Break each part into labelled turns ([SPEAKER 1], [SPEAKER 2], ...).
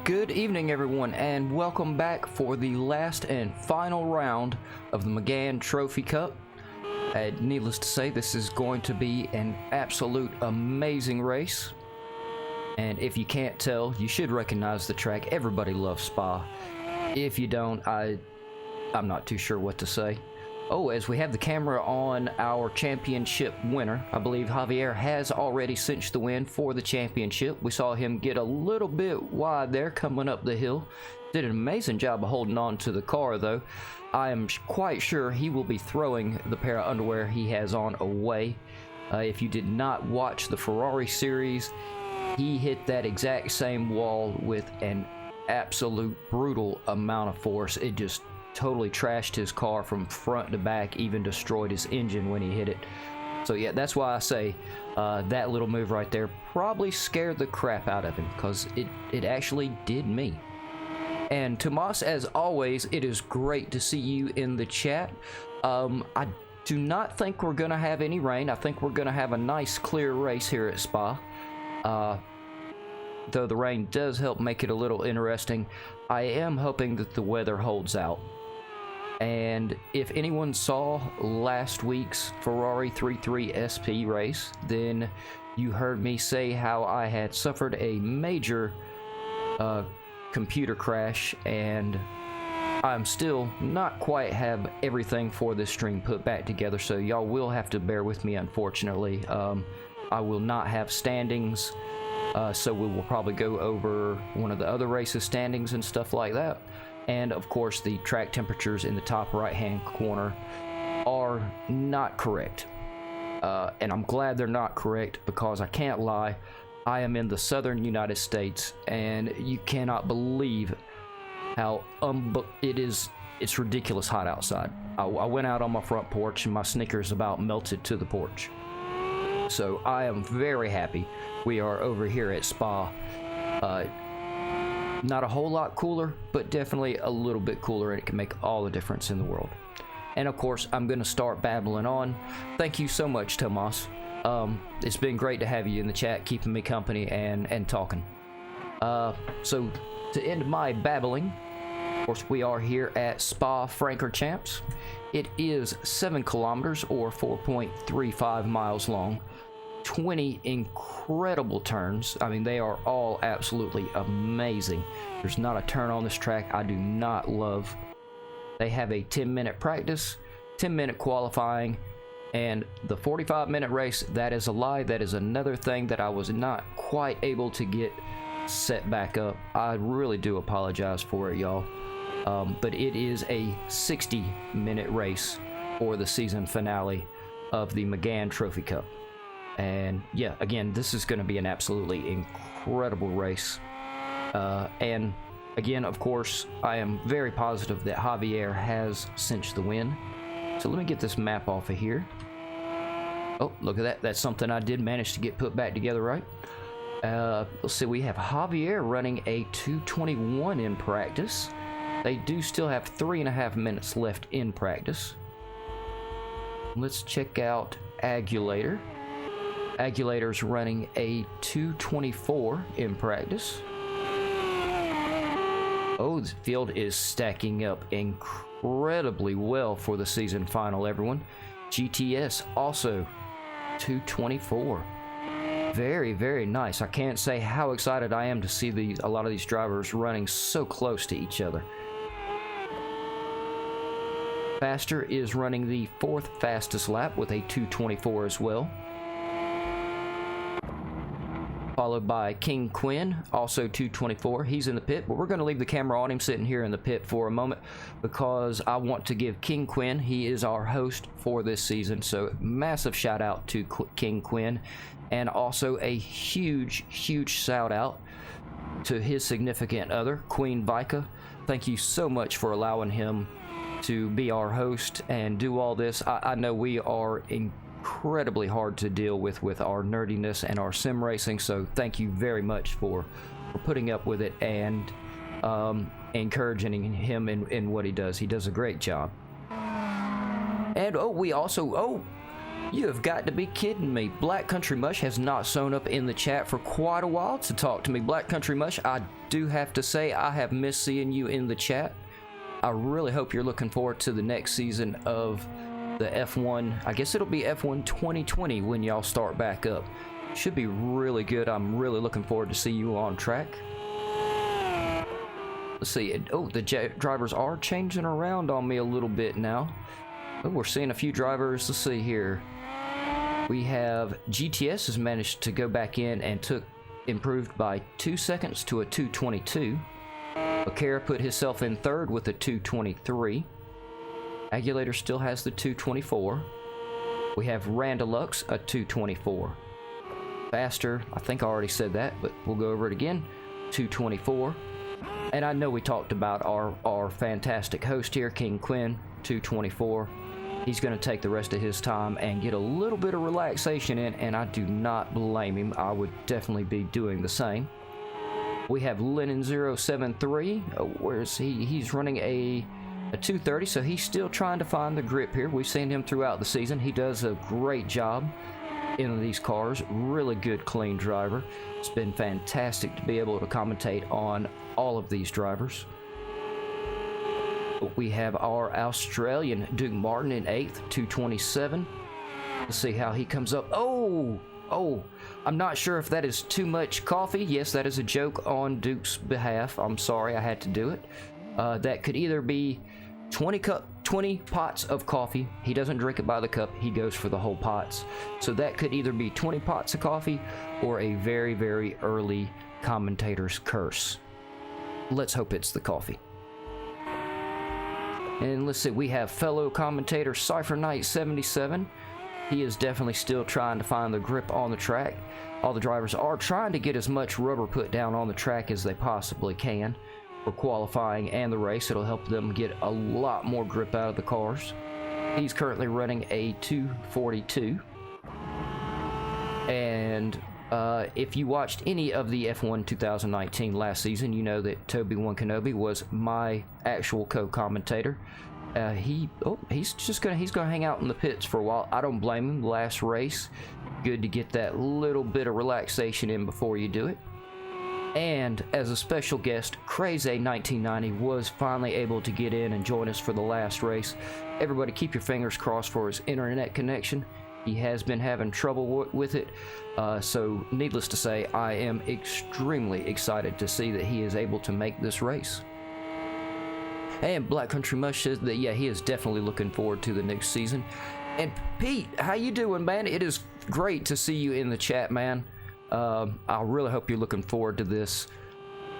[SPEAKER 1] Good evening, everyone, and welcome back for the last and final round of the Megane Trophy Cup. Needless to say, this is going to be an absolute amazing race. And if you can't tell, you should recognize the track. Everybody loves Spa. If you don't, I'm not too sure what to say. Oh, as we have the camera on our championship winner, I believe Javier has already cinched the win for the championship. We saw him get a little bit wide there coming up the hill. Did an amazing job of holding on to the car, though. I am quite sure he will be throwing the pair of underwear he has on away. If you did not watch the Ferrari series, he hit that exact same wall with an absolute brutal amount of force. It just totally trashed his car from front to back, even destroyed his engine when he hit it. So yeah, that's why I say that little move right there probably scared the crap out of him, because it actually did me. And Tomas, as always, it is great to see you in the chat. I do not think we're gonna have any rain. I think we're gonna have a nice clear race here at Spa. Though the rain does help make it a little interesting, I am hoping that the weather holds out. And if anyone saw last week's Ferrari 33 SP race, then you heard me say how I had suffered a major computer crash, and I'm still not quite have everything for this stream put back together, so y'all will have to bear with me, unfortunately. I will not have standings, so we will probably go over one of the other races' standings and stuff like that. And of course, the track temperatures in the top right hand corner are not correct. And I'm glad they're not correct, because I can't lie, I am in the southern United States, and you cannot believe how it's ridiculous hot outside. I went out on my front porch and my sneakers about melted to the porch. So I am very happy we are over here at Spa. Not a whole lot cooler, but definitely a little bit cooler, and it can make all the difference in the world. And of course, I'm going to start babbling on. Thank you so much, Tomas. It's been great to have you in the chat, keeping me company and talking. So to end my babbling, of course, we are here at Spa-Francorchamps. It is 7 kilometers or 4.35 miles long. 20 incredible turns. I mean, they are all absolutely amazing. There's not a turn on this track I do not love. They have a 10-minute practice, 10-minute qualifying, And the 45-minute race, that is a lie. That is another thing that I was not quite able to get set back up. I really do apologize for it, y'all. But it is a 60-minute race for the season finale of the Megane Trophy Cup. And yeah, again, this is going to be an absolutely incredible race. And again, of course, I am very positive that Javier has cinched the win. So let me get this map off of here. Oh, look at that. That's something I did manage to get put back together right. Let's see, we have Javier running a 2:21 in practice. They do still have 3.5 minutes left in practice. Let's check out Agulator. Agulator's running a 2:24 in practice. Oh, the field is stacking up incredibly well for the season final, everyone. GTS also 2:24. Very, very nice. I can't say how excited I am to see a lot of these drivers running so close to each other. Faster is running the 4th fastest lap with a 2:24 as well. Followed by King Quinn, also 2:24. He's in the pit, but we're going to leave the camera on him sitting here in the pit for a moment because I want to give King Quinn, he is our host for this season, so massive shout out to King Quinn, and also a huge shout out to his significant other, Queen Vika. Thank you so much for allowing him to be our host and do all this. I know we are incredibly hard to deal with our nerdiness and our sim racing, so thank you very much for putting up with it and encouraging him in what he does. He does a great job. And we also you have got to be kidding me. Black Country Mush has not shown up in the chat for quite a while to talk to me. Black Country Mush, I do have to say I have missed seeing you in the chat. I really hope you're looking forward to the next season of the F1. I guess it'll be F1 2020 when y'all start back up. Should be really good. I'm really looking forward to see you on track. Let's see. Oh, the drivers are changing around on me a little bit now. Oh, we're seeing a few drivers. Let's see here. We have GTS has managed to go back in and improved by 2 seconds to a 2:22. Bakara put himself in 3rd with a 2:23. Agulator still has the 2:24. We have Randalux, a 2:24. Faster, I think I already said that, but we'll go over it again. 2:24. And I know we talked about our fantastic host here, King Quinn, 2:24. He's going to take the rest of his time and get a little bit of relaxation in, and I do not blame him. I would definitely be doing the same. We have Lennon073. Where is he? He's running a 2:30, so he's still trying to find the grip here. We've seen him throughout the season. He does a great job in these cars. Really good, clean driver. It's been fantastic to be able to commentate on all of these drivers. We have our Australian Duke Martin in 8th, 2:27. Let's see how he comes up. Oh, I'm not sure if that is too much coffee. Yes, that is a joke on Duke's behalf. I'm sorry I had to do it. That could either be 20 pots of coffee. He doesn't drink it by the cup. He goes for the whole pots. So that could either be 20 pots of coffee or a very, very early commentator's curse. Let's hope it's the coffee. And let's see, we have fellow commentator Cypher Knight 77. He is definitely still trying to find the grip on the track. All the drivers are trying to get as much rubber put down on the track as they possibly can for qualifying and the race. It'll help them get a lot more grip out of the cars. He's currently running a 2:42. And if you watched any of the F1 2019 last season, you know that Toby One Kenobi was my actual co-commentator. He's gonna hang out in the pits for a while. I don't blame him. Last race, good to get that little bit of relaxation in before you do it. And as a special guest, Crazy 1990 was finally able to get in and join us for the last race. Everybody keep your fingers crossed for his internet connection. He has been having trouble with it, so needless to say, I am extremely excited to see that he is able to make this race. And Black Country Mush says that, yeah, he is definitely looking forward to the next season. And Pete, how you doing, man? It is great to see you in the chat, man. I really hope you're looking forward to this.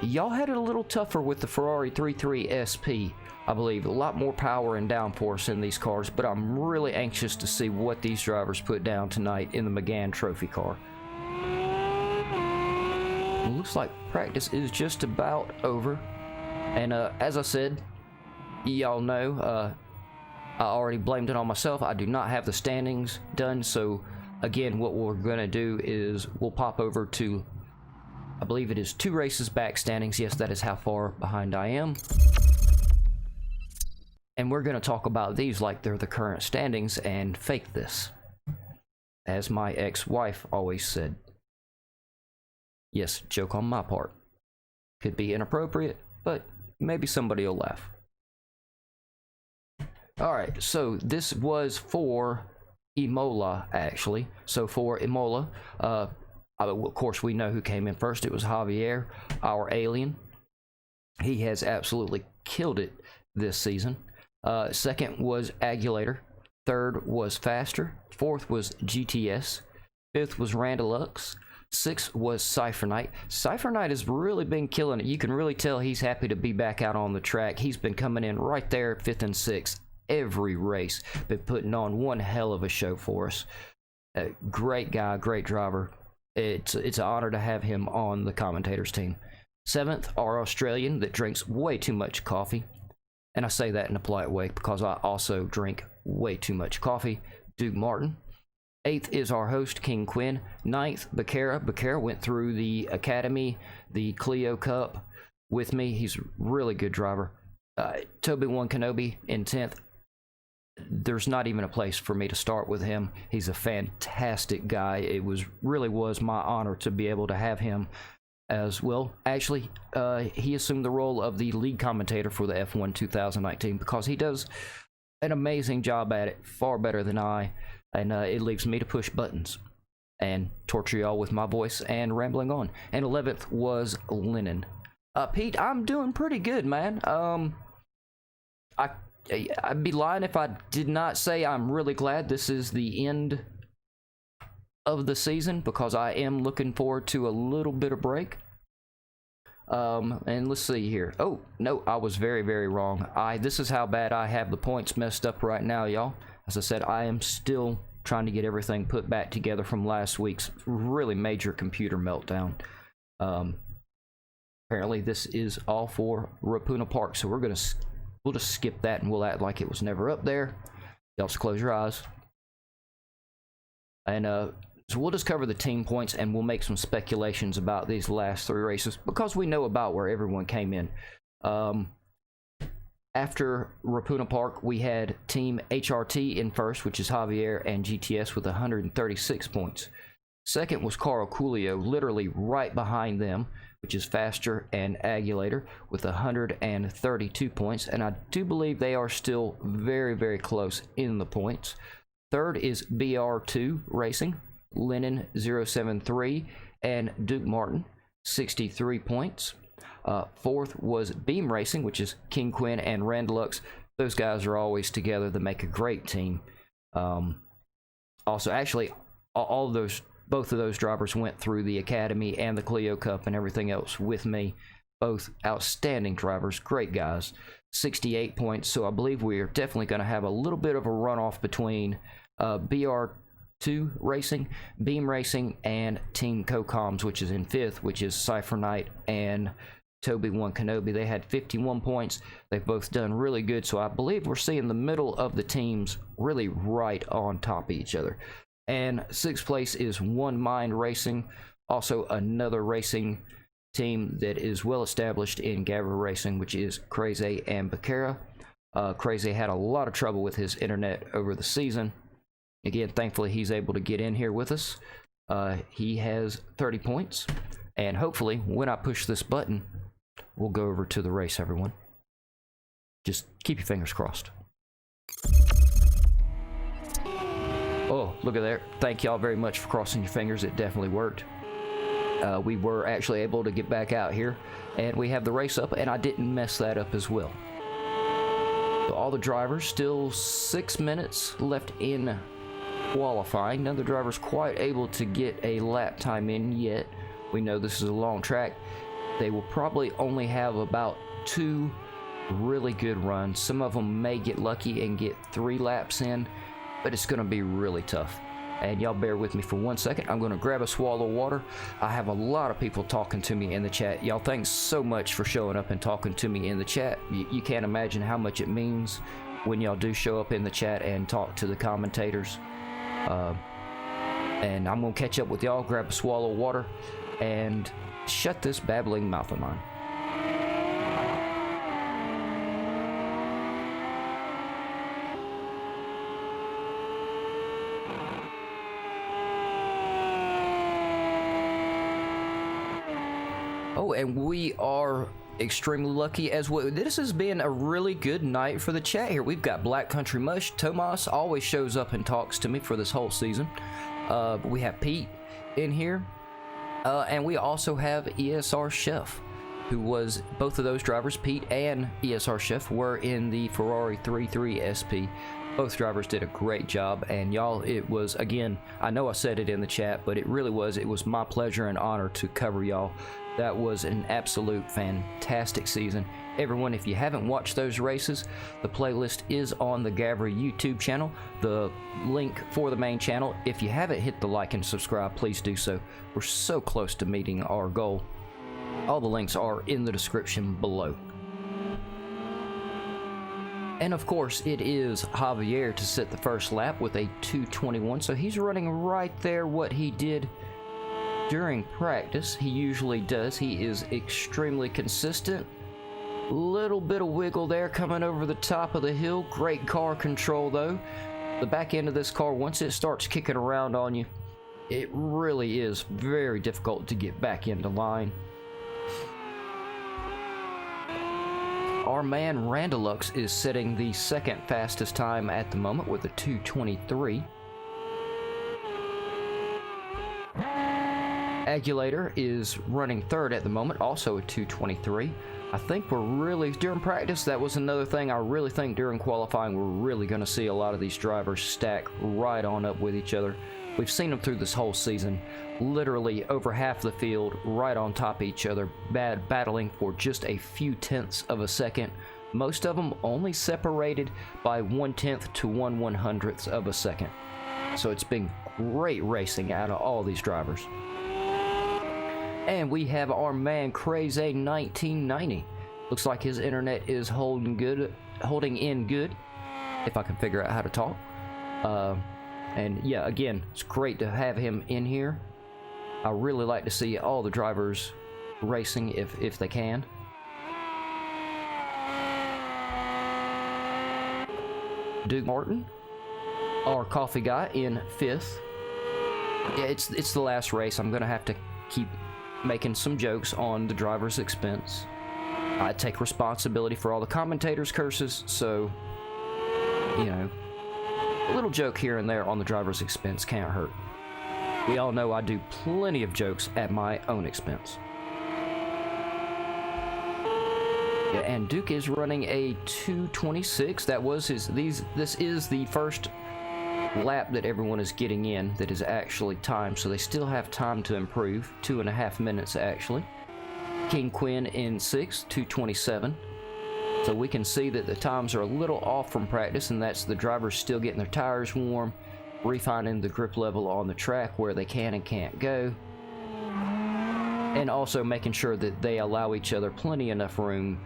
[SPEAKER 1] Y'all had it a little tougher with the Ferrari 33 SP, I believe. A lot more power and downforce in these cars, but I'm really anxious to see what these drivers put down tonight in the Megane trophy car. It looks like practice is just about over. And as I said, y'all know, I already blamed it on myself. I do not have the standings done, so again, what we're going to do is we'll pop over to, I believe it is 2 races back standings. Yes, that is how far behind I am. And we're going to talk about these like they're the current standings and fake this, as my ex-wife always said. Yes, joke on my part. Could be inappropriate, but maybe somebody will laugh. Alright, so this was for Imola, actually. So for Imola, of course we know who came in first. It was Javier, our alien. He has absolutely killed it this season. Second was Agulator. Third was Faster. Fourth was GTS. Fifth was Randalux. Sixth was Cypher Knight. Cypher Knight has really been killing it. You can really tell he's happy to be back out on the track. He's been coming in right there, 5th and 6th. Every race, been putting on one hell of a show for us. Great guy, great driver. It's an honor to have him on the commentators team. 7th, our Australian that drinks way too much coffee, and I say that in a polite way because I also drink way too much coffee. Duke Martin. 8th is our host, King Quinn. 9th, Becerra. Becerra went through the Academy, the Clio Cup with me. He's a really good driver. Toby One Kenobi in 10th. There's not even a place for me to start with him. He's a fantastic guy. It really was my honor to be able to have him as well. Actually, he assumed the role of the lead commentator for the F1 2019 because he does an amazing job at it, far better than I, and it leaves me to push buttons and torture y'all with my voice and rambling on. And 11th was Lennon. Pete, I'm doing pretty good, man. I'd be lying if I did not say I'm really glad this is the end of the season because I am looking forward to a little bit of break. And let's see here. Oh, no, I was very, very wrong. This is how bad I have the points messed up right now, y'all. As I said, I am still trying to get everything put back together from last week's really major computer meltdown. Apparently this is all for Rapuna Park, so we'll just skip that and we'll act like it was never up there. Y'all just close your eyes. And so we'll just cover the team points and we'll make some speculations about these last 3 races because we know about where everyone came in. After Rapuna Park, we had Team HRT in first, which is Javier and GTS with 136 points. Second was Carl Coolio, literally right behind them, which is Faster and Agulator with 132 points. And I do believe they are still very, very close in the points. Third is BR2 Racing, Lennon 073, and Duke Martin, 63 points. Fourth was Beam Racing, which is King Quinn and Randalux. Those guys are always together. They make a great team. Also, actually, both of those drivers went through the Academy and the Clio Cup and everything else with me. Both outstanding drivers, great guys. 68 points, so I believe we are definitely going to have a little bit of a runoff between BR2 Racing, Beam Racing, and Team CoComs, which is in 5th, which is Cypher Knight and Toby One Kenobi. They had 51 points. They've both done really good, so I believe we're seeing the middle of the teams really right on top of each other. And 6th place is One Mind Racing, also another racing team that is well established in GAVRA Racing, which is Crazy and Becerra. Crazy had a lot of trouble with his internet over the season. Again, thankfully he's able to get in here with us. He has 30 points, and hopefully when I push this button, we'll go over to the race, everyone. Just keep your fingers crossed. Oh, look at there. Thank y'all very much for crossing your fingers. It definitely worked. We were actually able to get back out here, and we have the race up, and I didn't mess that up as well. So all the drivers, still 6 minutes left in qualifying. None of the drivers quite able to get a lap time in yet. We know this is a long track. They will probably only have about 2 really good runs. Some of them may get lucky and get 3 laps in, but it's going to be really tough. And y'all bear with me for 1 second. I'm going to grab a swallow of water. I have a lot of people talking to me in the chat. Y'all, thanks so much for showing up and talking to me in the chat. You can't imagine how much it means when y'all do show up in the chat and talk to the commentators. And I'm going to catch up with y'all, grab a swallow of water, and shut this babbling mouth of mine. Oh, and we are extremely lucky as well. This has been a really good night for the chat here. We've got Black Country Mush. Tomas always shows up and talks to me for this whole season. We have Pete in here. And we also have ESR Chef, who was both of those drivers, Pete and ESR Chef, were in the Ferrari 33 SP. Both drivers did a great job, and y'all, it was, again, I know I said it in the chat, but it was my pleasure and honor to cover y'all. That was an absolute fantastic season. Everyone, if you haven't watched those races, the playlist is on the GAVRA YouTube channel. The link for the main channel, if you haven't hit the like and subscribe, please do so. We're so close to meeting our goal. All the links are in the description below. And of course, it is Javier to set the first lap with a 2:21, so he's running right there what he did during practice. He usually does. He is extremely consistent. Little bit of wiggle there coming over the top of the hill. Great car control though. The back end of this car, once it starts kicking around on you, it really is very difficult to get back into line. Our man Randalux is setting the second fastest time at the moment with a 2:23. Agulator is running third at the moment, also a 2:23. I think we're really, during practice, that was another thing. I really think during qualifying, we're really going to see a lot of these drivers stack right on up with each other. We've seen them through this whole season, literally over half the field, right on top of each other, battling for just a few tenths of a second. Most of them only separated by 1/10 to 1/100th of a second. So it's been great racing out of all these drivers. And we have our man Crazy 1990. Looks like his internet is holding in good, if I can figure out how to talk. And yeah, again, it's great to have him in here. I really like to see all the drivers racing if they can. Duke Martin, our coffee guy, in 5th. Yeah, it's the last race. I'm gonna have to keep making some jokes on the driver's expense. I take responsibility for all the commentators' curses, so you know, a little joke here and there on the driver's expense can't hurt. We all know I do plenty of jokes at my own expense. Yeah, and Duke is running a 2:26. That was his. This is the first lap that everyone is getting in that is actually timed, so they still have time to improve. 2.5 minutes actually. King Quinn in 6th, 2:27. So we can see that the times are a little off from practice, and that's the drivers still getting their tires warm, refining the grip level on the track where they can and can't go, and also making sure that they allow each other plenty enough room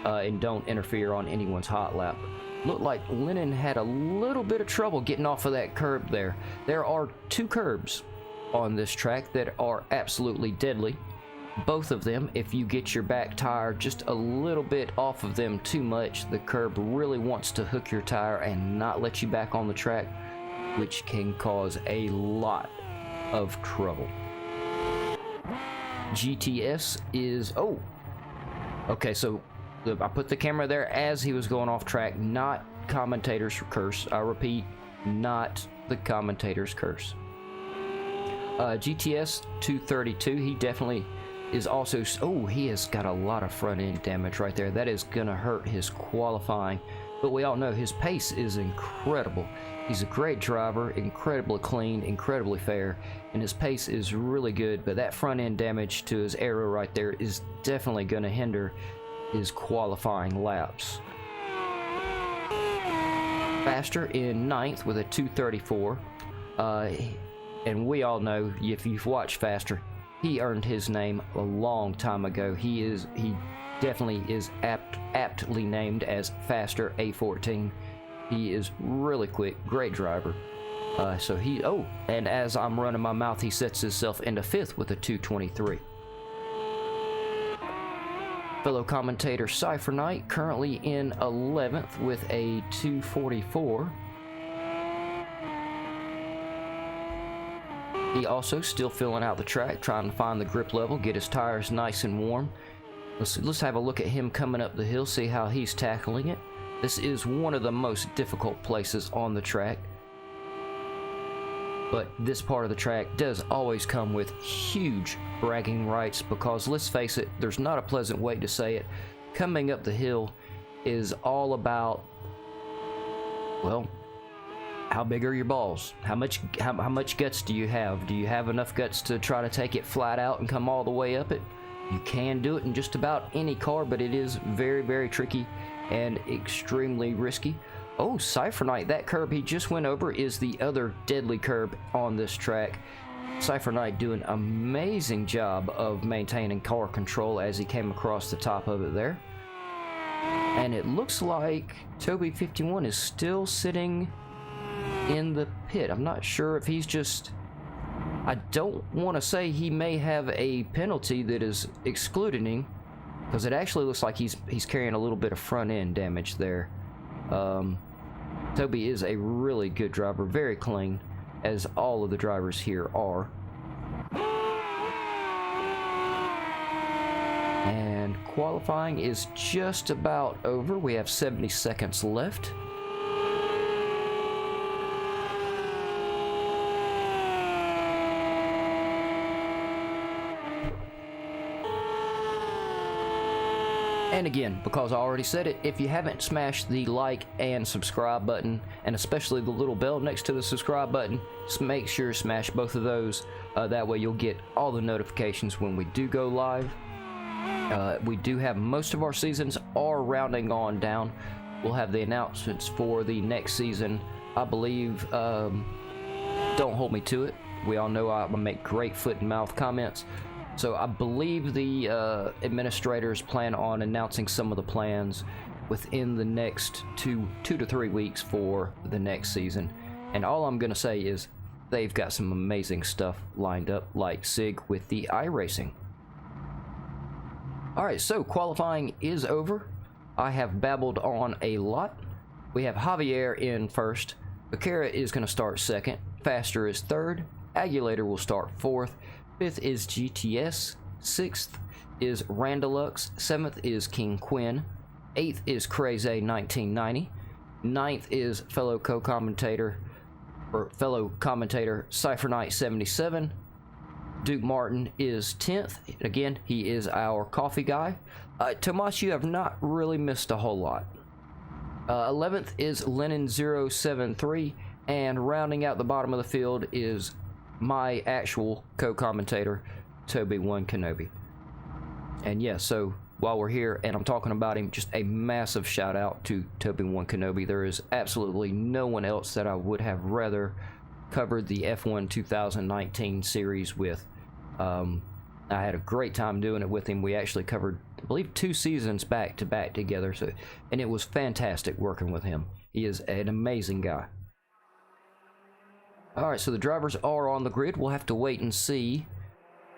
[SPEAKER 1] and don't interfere on anyone's hot lap. Looked like Lennon had a little bit of trouble getting off of that curb there. There are 2 curbs on this track that are absolutely deadly. Both of them, if you get your back tire just a little bit off of them too much, the curb really wants to hook your tire and not let you back on the track, which can cause a lot of trouble. GTS is, oh, okay, so I put the camera there as he was going off track, not commentator's curse. I repeat, not the commentator's curse. GTS 232, he definitely is also, oh, he has got a lot of front end damage right there. That is gonna hurt his qualifying. but we all know his pace is incredible. He's a great driver, incredibly clean, incredibly fair, and his pace is really good, but that front end damage to his aero right there is definitely going to hinder his qualifying laps. Faster in 9th with a 234, and we all know, if you've watched Faster, he earned his name a long time ago. He definitely is aptly named as Faster A14. He is really quick, great driver. And as I'm running my mouth, he sets himself into 5th with a 223. Fellow commentator Cypher Knight currently in 11th with a 244. He also still filling out the track, trying to find the grip level, get his tires nice and warm. Let's have a look at him coming up the hill, see how he's tackling it. This is one of the most difficult places on the track, but this part of the track does always come with huge bragging rights, because let's face it, there's not a pleasant way to say it. Coming up the hill is all about, well, how big are your balls? How much guts do you have? Do you have enough guts to try to take it flat out and come all the way up it? You can do it in just about any car, but it is very, very tricky and extremely risky. Oh, Cypher Knight, that curb he just went over is the other deadly curb on this track. Cypher Knight doing an amazing job of maintaining car control as he came across the top of it there. And it looks like Toby51 is still sitting in the pit. I'm not sure if he's just... I don't want to say he may have a penalty that is excluding him, because it actually looks like he's carrying a little bit of front end damage there. Toby is a really good driver, very clean, as all of the drivers here are. And qualifying is just about over. We have 70 seconds left. And again, because I already said it, if you haven't smashed the like and subscribe button, and especially the little bell next to the subscribe button, just make sure to smash both of those. That way you'll get all the notifications when we do go live. We do have most of our seasons are rounding on down. We'll have the announcements for the next season, I believe. Don't hold me to it. We all know I make great foot and mouth comments. So I believe the administrators plan on announcing some of the plans within the next two to 3 weeks for the next season. And all I'm going to say is they've got some amazing stuff lined up, like SIG with the iRacing. Alright, so qualifying is over. I have babbled on a lot. We have Javier in first. Becerra is going to start second. Faster is third. Agulator will start fourth. 5th is GTS, 6th is Randalux, 7th is King Quinn, 8th is Craze 1990, 9th is fellow commentator Cypher Knight 77, Duke Martin is 10th. Again, he is our coffee guy. Tomas, you have not really missed a whole lot. 11th is Lennon 073, and rounding out the bottom of the field is my actual co-commentator, Toby1 Kenobi. And yeah, so while we're here and I'm talking about him, just a massive shout out to Toby1 Kenobi. There is absolutely no one else that I would have rather covered the F1 2019 series with. I had a great time doing it with him. We actually covered, I believe, 2 seasons back to back together, and it was fantastic working with him. He is an amazing guy. Alright, so the drivers are on the grid. We'll have to wait and see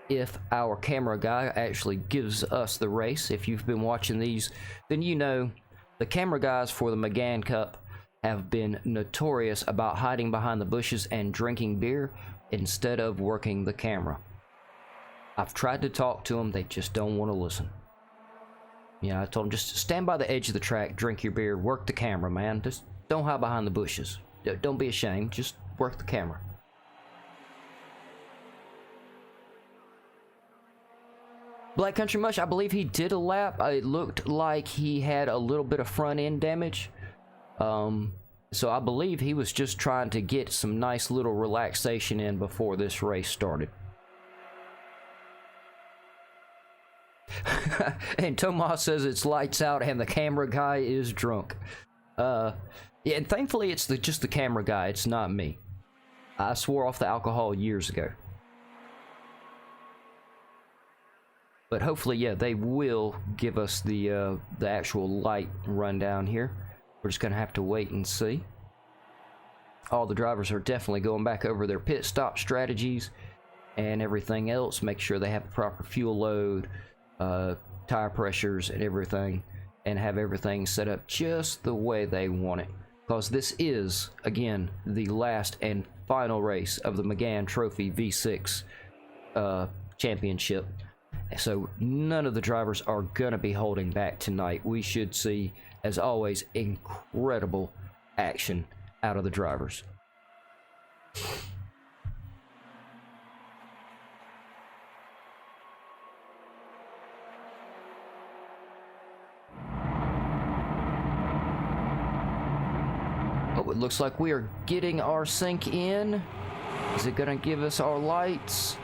[SPEAKER 1] if our camera guy actually gives us the race. If you've been watching these, then you know the camera guys for the Megane Cup have been notorious about hiding behind the bushes and drinking beer instead of working the camera. I've tried to talk to them, they just don't want to listen. Yeah, I told them, just stand by the edge of the track, drink your beer, work the camera, man. Just don't hide behind the bushes. Don't be ashamed, just work the camera. Black Country Mush, I believe he did a lap. It looked like he had a little bit of front end damage. So I believe he was just trying to get some nice little relaxation in before this race started. And Tomas says it's lights out and the camera guy is drunk. Yeah, and thankfully it's just the camera guy, it's not me. I swore off the alcohol years ago. But hopefully, yeah, they will give us the actual light rundown here. We're just gonna have to wait and see. All the drivers are definitely going back over their pit stop strategies and everything else. Make sure they have the proper fuel load, tire pressures and everything, and have everything set up just the way they want it. Because this is, again, the last and final race of the Megane Trophy V6 championship. So none of the drivers are going to be holding back tonight. We should see, as always, incredible action out of the drivers. Oh, it looks like we are getting our sync in. Is it going to give us our lights?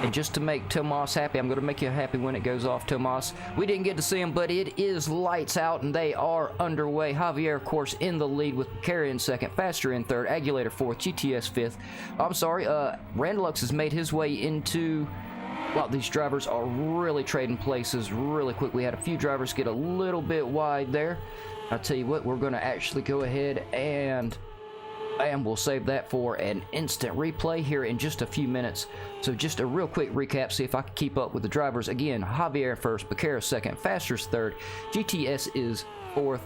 [SPEAKER 1] And just to make Tomas happy, I'm going to make you happy when it goes off, Tomas. We didn't get to see him, but it is lights out, and they are underway. Javier, of course, in the lead with Carey in second, Faster in third, Agulator fourth, GTS fifth. I'm sorry, Randalux has made his way into... Well, these drivers are really trading places really quick. We had a few drivers get a little bit wide there. I'll tell you what, we're going to actually go ahead and we'll save that for an instant replay here in just a few minutes. So just a real quick recap, see if I can keep up with the drivers. Again, Javier first, Becerra second, Faster's third, GTS is fourth,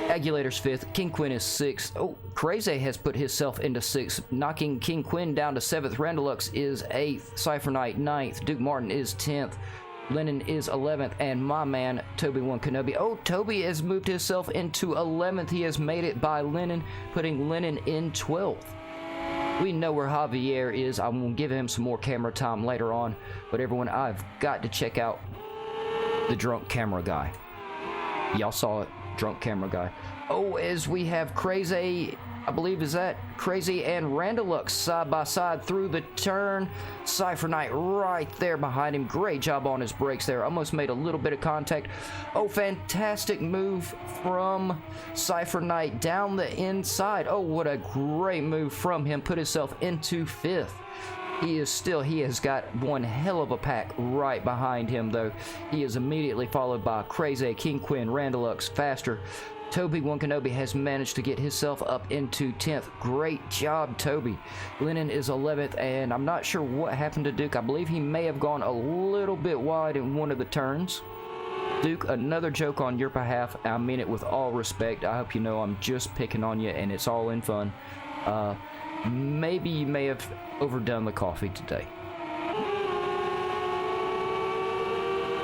[SPEAKER 1] Agulator's fifth, King Quinn is sixth. Oh, Crazy has put himself into sixth, knocking King Quinn down to seventh. Randalux is eighth, Cypher Knight ninth, Duke Martin is 10th, Lennon is 11th, and my man, Toby One Kenobi. Oh, Toby has moved himself into 11th. He has made it by Lennon, putting Lennon in 12th. We know where Javier is. I will give him some more camera time later on. But everyone, I've got to check out the drunk camera guy. Y'all saw it, drunk camera guy. Oh, as we have Crazy, I believe is that Crazy and Randalux side by side through the turn. Cypher Knight right there behind him. Great job on his brakes there. Almost made a little bit of contact. Oh, fantastic move from Cypher Knight down the inside. Oh, what a great move from him. Put himself into fifth. He has got one hell of a pack right behind him, though. He is immediately followed by Crazy, King Quinn, Randalux, Faster. Toby One Kenobi has managed to get himself up into 10th. Great job, Toby. Lennon is 11th, and I'm not sure what happened to Duke. I believe he may have gone a little bit wide in one of the turns. Duke, another joke on your behalf. I mean it with all respect. I hope you know I'm just picking on you, and it's all in fun. Maybe you may have overdone the coffee today.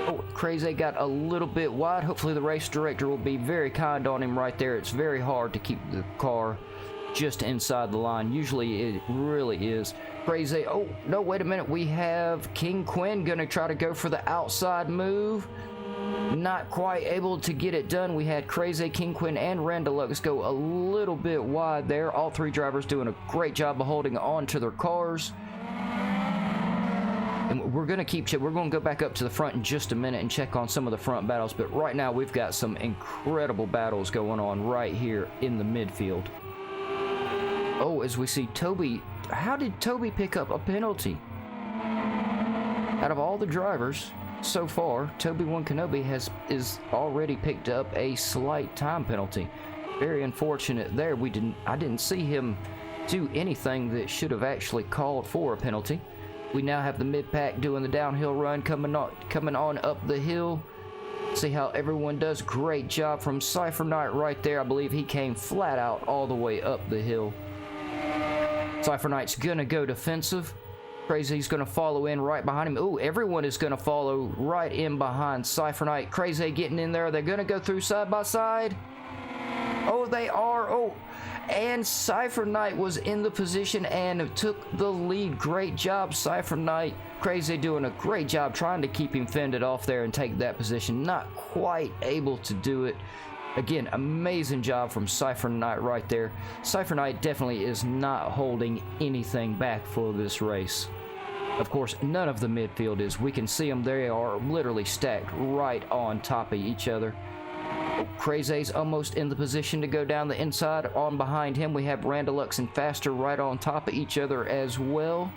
[SPEAKER 1] Oh, Crazy got a little bit wide. Hopefully the race director will be very kind on him right there. It's very hard to keep the car just inside the line. Usually it really is. Crazy. Oh, no, wait a minute. We have King Quinn going to try to go for the outside move. Not quite able to get it done. We had Crazy, King Quinn, and Randalux go a little bit wide there. All three drivers doing a great job of holding on to their cars. And we're going to we're going to go back up to the front in just a minute and check on some of the front battles. But right now, we've got some incredible battles going on right here in the midfield. Oh, as we see Toby. How did Toby pick up a penalty? Out of all the drivers so far, Toby One Kenobi is already picked up a slight time penalty. Very unfortunate there. I didn't see him do anything that should have actually called for a penalty. We now have the mid-pack doing the downhill run, coming on up the hill. See how everyone does. Great job from Cypher Knight right there. I believe he came flat out all the way up the hill. Cypher Knight's gonna go defensive. Crazy's gonna follow in right behind him. Ooh, everyone is gonna follow right in behind Cypher Knight. Crazy getting in there. They're gonna go through side by side. Oh, they are. Oh, and Cypher Knight was in the position and took the lead. Great job, Cypher Knight. Crazy doing a great job trying to keep him fended off there and take that position. Not quite able to do it. Again, amazing job from Cypher Knight right there. Cypher Knight definitely is not holding anything back for this race. Of course, none of the midfield is. We can see them. They are literally stacked right on top of each other. Crazy's almost in the position to go down the inside. On behind him, we have Randalux and Faster right on top of each other as well.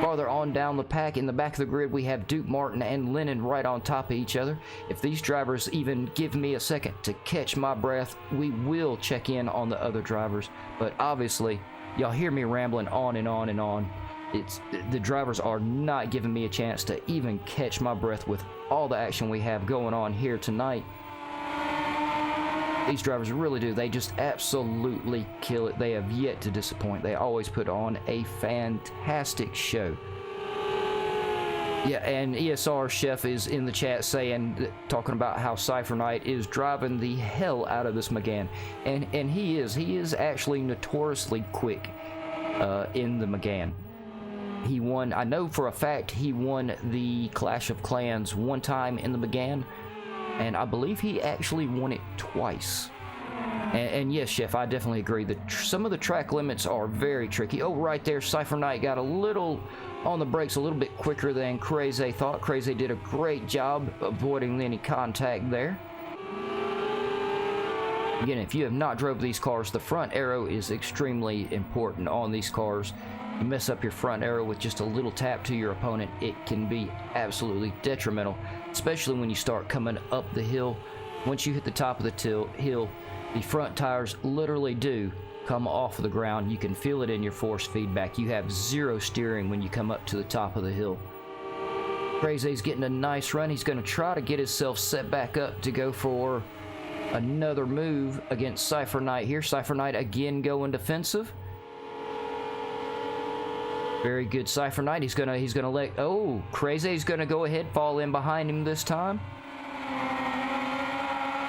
[SPEAKER 1] Farther on down the pack, in the back of the grid, we have Duke Martin and Lennon right on top of each other. If these drivers even give me a second to catch my breath, we will check in on the other drivers. But obviously, y'all hear me rambling on and on and on. The drivers are not giving me a chance to even catch my breath with all the action we have going on here tonight. These drivers really do. They just absolutely kill it. They have yet to disappoint. They always put on a fantastic show. Yeah, and ESR Chef is in the chat talking about how Cypher Knight is driving the hell out of this Megane. And he is actually notoriously quick in the Megane. He won, I know for a fact, he won the Clash of Clans one time in the Megane. And I believe he actually won it twice. And yes, Chef, I definitely agree that some of the track limits are very tricky. Oh, right there, Cypher Knight got a little on the brakes a little bit quicker than Crazy thought. Crazy did a great job avoiding any contact there. Again, if you have not drove these cars, the front arrow is extremely important on these cars. You mess up your front arrow with just a little tap to your opponent, it can be absolutely detrimental, especially when you start coming up the hill. Once you hit the top of the hill, the front tires literally do come off of the ground. You can feel it in your force feedback. You have zero steering when you come up to the top of the hill. Crazy's getting a nice run. He's going to try to get himself set back up to go for another move against Cypher Knight here. Cypher Knight again going defensive. Very good, Cypher Knight. He's gonna let. Oh, Crazy's gonna go ahead, fall in behind him this time.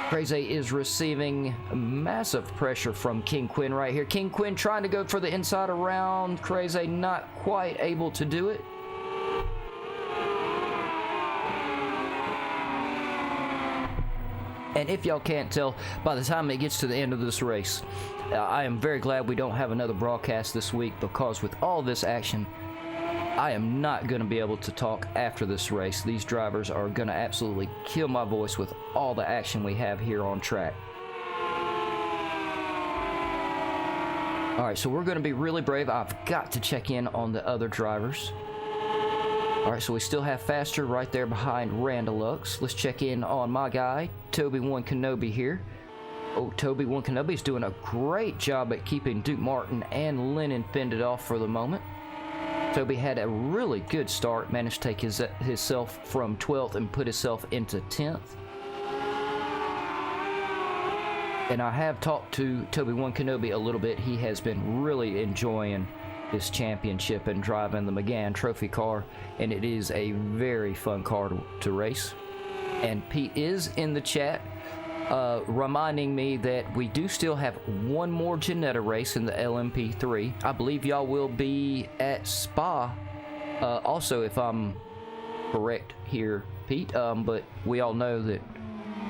[SPEAKER 1] Crazy is receiving massive pressure from King Quinn right here. King Quinn trying to go for the inside around. Crazy not quite able to do it. And if y'all can't tell, by the time it gets to the end of this race, I am very glad we don't have another broadcast this week, because with all this action, I am not going to be able to talk after this race. These drivers are going to absolutely kill my voice with all the action we have here on track. Alright, so we're going to be really brave. I've got to check in on the other drivers. Alright, so we still have Faster right there behind Randalux. Let's check in on my guy, Toby1 Kenobi here. Oh, Toby1 Kenobi's doing a great job at keeping Duke Martin and Lennon fended off for the moment. Toby had a really good start, managed to take himself from 12th and put himself into 10th. And I have talked to Toby1 Kenobi a little bit. He has been really enjoying this championship and driving the Megane trophy car, and it is a very fun car to race. And Pete is in the chat reminding me that we do still have one more Janetta race in the LMP3. I believe y'all will be at Spa also, if I'm correct here, Pete, but we all know that,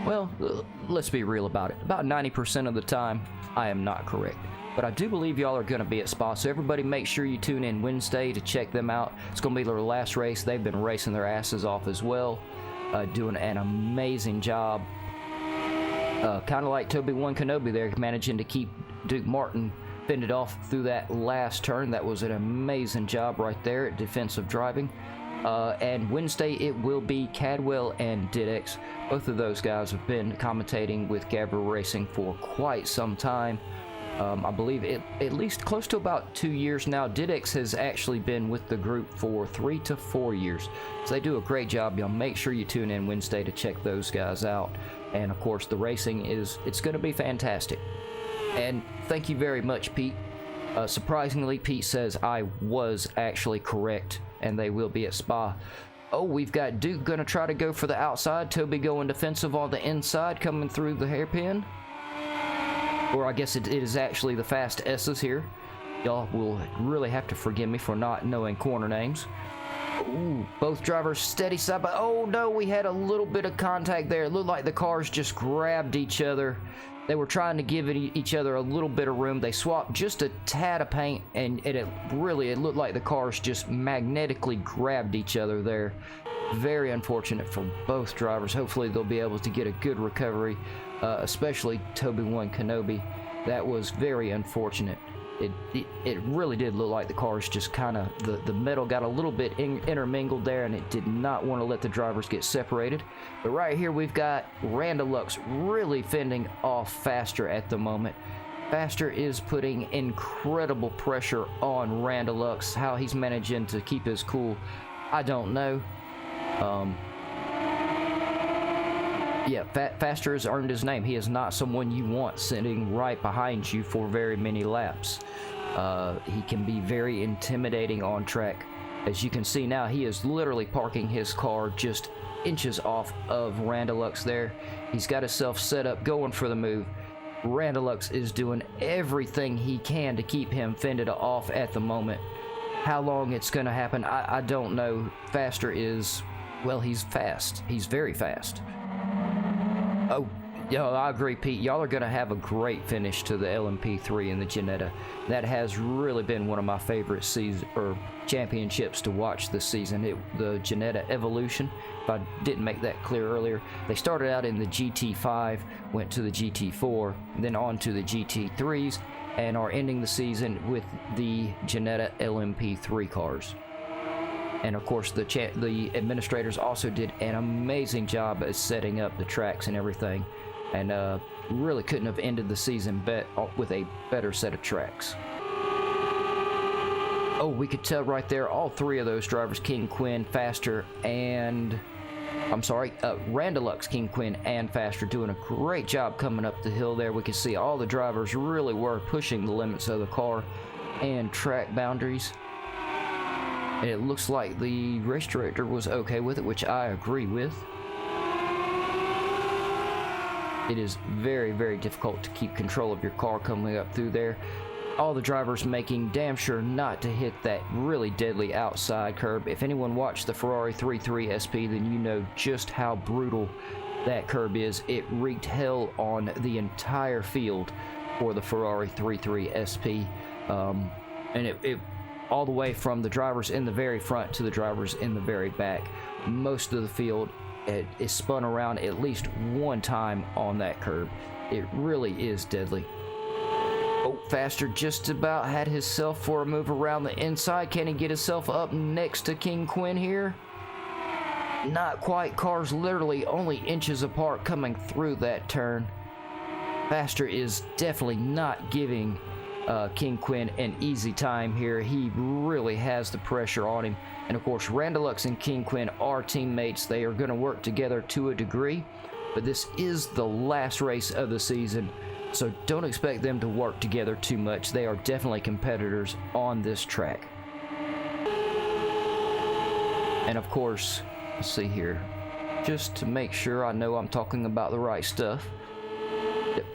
[SPEAKER 1] well, let's be real about it, about 90% of the time I am not correct. But I do believe y'all are going to be at Spa, so everybody make sure you tune in Wednesday to check them out. It's going to be their last race. They've been racing their asses off as well, doing an amazing job. Kind of like Toby1 Kenobi there, managing to keep Duke Martin fended off through that last turn. That was an amazing job right there at defensive driving. And Wednesday it will be Cadwell and Didex. Both of those guys have been commentating with GAVRA Racing for quite some time. I believe at least close to about 2 years now. Didex has actually been with the group for 3 to 4 years. So they do a great job. Y'all make sure you tune in Wednesday to check those guys out. And of course the racing it's going to be fantastic. And thank you very much, Pete. Surprisingly, Pete says I was actually correct, and they will be at Spa. Oh, we've got Duke going to try to go for the outside. Toby going defensive on the inside, coming through the hairpin. Or I guess it is actually the fast S's here. Y'all will really have to forgive me for not knowing corner names. Ooh, both drivers steady side by. Oh no, we had a little bit of contact there. It looked like the cars just grabbed each other. They were trying to give each other a little bit of room. They swapped just a tad of paint, and it looked like the cars just magnetically grabbed each other there. Very unfortunate for both drivers. Hopefully they'll be able to get a good recovery, especially Toby One Kenobi. That was very unfortunate. It really did look like the cars just kind of, the metal got a little bit intermingled there, and it did not want to let the drivers get separated. But right here we've got Randalux really fending off Faster at the moment. Faster is putting incredible pressure on Randalux. How he's managing to keep his cool, I don't know. Yeah, Faster has earned his name. He is not someone you want sitting right behind you for very many laps. He can be very intimidating on track. As you can see now, he is literally parking his car just inches off of Randalux there. He's got himself set up, going for the move. Randalux is doing everything he can to keep him fended off at the moment. How long it's going to happen, I don't know. Faster is, well, he's fast. He's very fast. Oh, yo, I agree, Pete. Y'all are going to have a great finish to the LMP3 and the Ginetta. That has really been one of my favorite championships to watch this season. The Ginetta Evolution, if I didn't make that clear earlier. They started out in the GT5, went to the GT4, then on to the GT3s, and are ending the season with the Ginetta LMP3 cars. And of course, the administrators also did an amazing job at setting up the tracks and everything, and really couldn't have ended the season with a better set of tracks. Oh, we could tell right there, all three of those drivers, King Quinn, Faster, and Randalux, King Quinn, and Faster, doing a great job coming up the hill there. We could see all the drivers really were pushing the limits of the car and track boundaries. And it looks like the race director was okay with it, which I agree with. It is very, very difficult to keep control of your car coming up through there. All the drivers making damn sure not to hit that really deadly outside curb. If anyone watched the Ferrari 33 SP, then you know just how brutal that curb is. It wreaked hell on the entire field for the Ferrari 33 SP. And it all the way from the drivers in the very front to the drivers in the very back. Most of the field is spun around at least one time on that curb. It really is deadly. Oh, Faster just about had himself for a move around the inside. Can he get himself up next to King Quinn here? Not quite. Cars literally only inches apart coming through that turn. Faster is definitely not giving King Quinn an easy time here. He really has the pressure on him. And of course, Randalux and King Quinn are teammates. They are going to work together to a degree, but this is the last race of the season, so don't expect them to work together too much. They are definitely competitors on this track. And of course, let's see here, just to make sure I know I'm talking about the right stuff,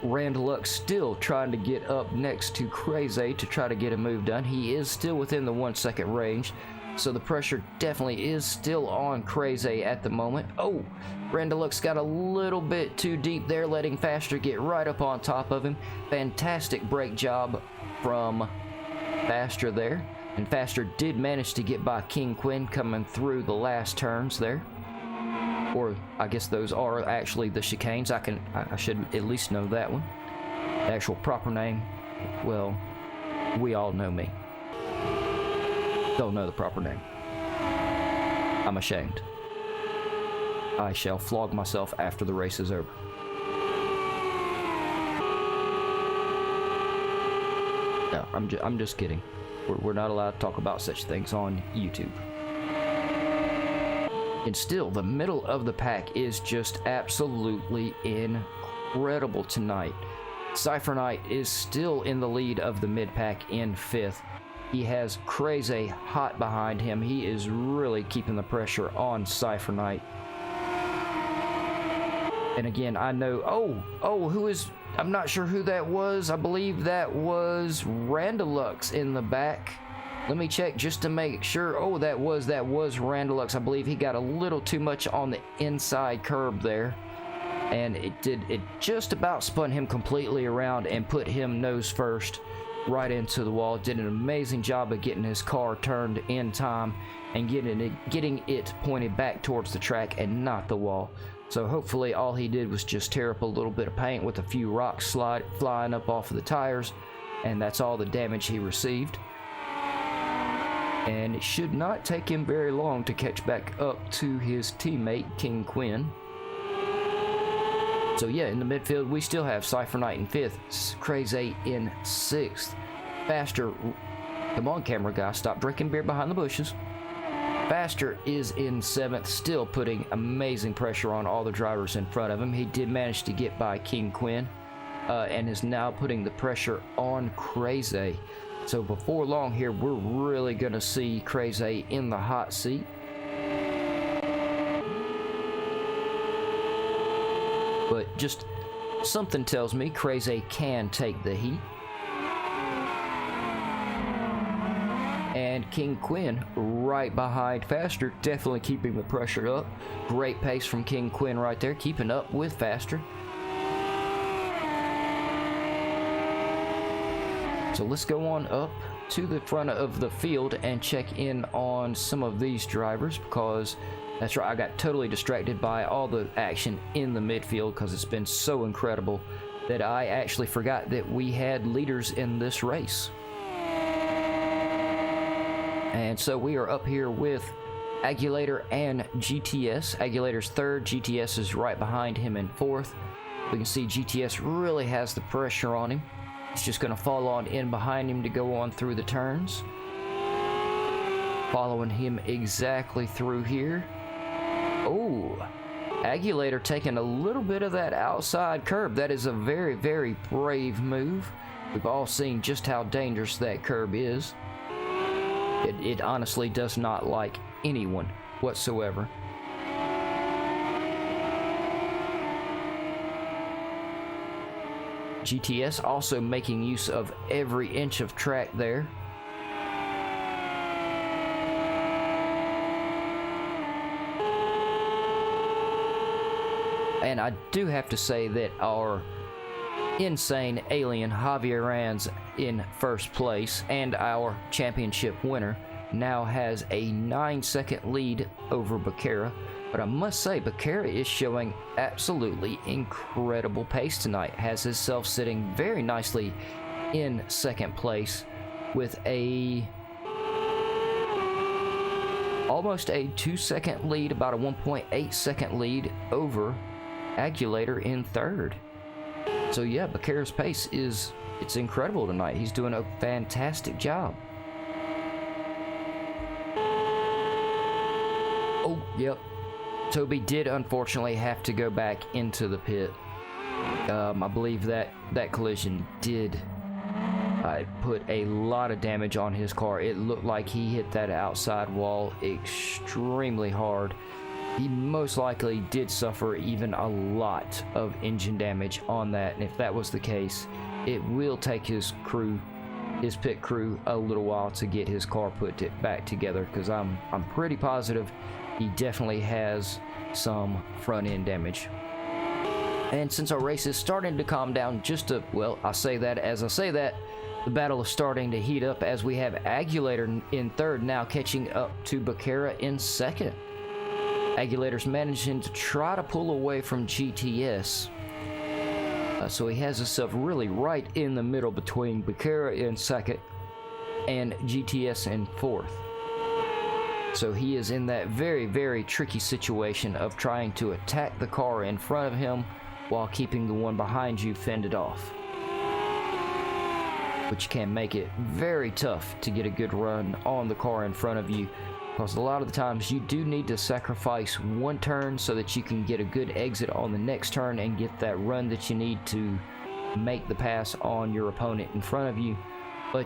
[SPEAKER 1] Randalux still trying to get up next to Crazy to try to get a move done. He is still within the 1 second range, so the pressure definitely is still on Crazy at the moment. Oh, Randalux got a little bit too deep there, letting Faster get right up on top of him. Fantastic brake job from Faster there, and Faster did manage to get by King Quinn coming through the last turns there. Or I guess those are actually the chicanes. I should at least know that one. The actual proper name, well, we all know me. Don't know the proper name. I'm ashamed. I shall flog myself after the race is over. No, I'm just kidding. We're not allowed to talk about such things on YouTube. And still, the middle of the pack is just absolutely incredible tonight. Cypher Knight is still in the lead of the mid-pack in 5th. He has Crazy hot behind him. He is really keeping the pressure on Cypher Knight. And again, I know, I'm not sure who that was. I believe that was Randalux in the back. Let me check just to make sure. Oh, that was Randalux. I believe he got a little too much on the inside curb there, and it just about spun him completely around and put him nose first right into the wall. Did an amazing job of getting his car turned in time and getting it pointed back towards the track and not the wall. So hopefully all he did was just tear up a little bit of paint with a few rocks flying up off of the tires, and that's all the damage he received. And it should not take him very long to catch back up to his teammate King Quinn. So yeah, in the midfield we still have Cypher Knight in 5th, Crazy in 6th, Faster, come on camera guy, stop drinking beer behind the bushes. Faster is in 7th, still putting amazing pressure on all the drivers in front of him. He did manage to get by King Quinn, and is now putting the pressure on Crazy. So before long here, we're really going to see Crazy in the hot seat. But just something tells me Crazy can take the heat. And King Quinn right behind Faster, definitely keeping the pressure up. Great pace from King Quinn right there, keeping up with Faster. So let's go on up to the front of the field and check in on some of these drivers, because that's right, I got totally distracted by all the action in the midfield because it's been so incredible that I actually forgot that we had leaders in this race. And so we are up here with Agulator and GTS. Agulator's 3rd, GTS is right behind him in 4th. We can see GTS really has the pressure on him. He's just going to fall on in behind him to go on through the turns. Following him exactly through here. Oh, Agulator taking a little bit of that outside curb. That is a very, very brave move. We've all seen just how dangerous that curb is. It honestly does not like anyone whatsoever. GTS also making use of every inch of track there. And I do have to say that our insane alien Javier Ranz in 1st place and our championship winner now has a 9-second lead over Becerra. But I must say, Becerra is showing absolutely incredible pace tonight. Has himself sitting very nicely in 2nd place with almost a 2-second lead, about a 1.8-second lead over Agulator in 3rd. So yeah, Becerra's pace it's incredible tonight. He's doing a fantastic job. Oh, yep. Toby did unfortunately have to go back into the pit. I believe that collision did put a lot of damage on his car. It looked like he hit that outside wall extremely hard. He most likely did suffer even a lot of engine damage on that, and if that was the case, it will take his pit crew a little while to get his car put back together, because I'm pretty positive he definitely has some front end damage. And since our race is starting to calm down well, I say that as I say that, the battle is starting to heat up as we have Agulator in 3rd, now catching up to Becerra in 2nd. Agulator's managing to try to pull away from GTS. So he has himself really right in the middle between Becerra in 2nd and GTS in 4th. So he is in that very, very tricky situation of trying to attack the car in front of him while keeping the one behind you fended off, which can make it very tough to get a good run on the car in front of you, because a lot of the times you do need to sacrifice one turn so that you can get a good exit on the next turn and get that run that you need to make the pass on your opponent in front of you. But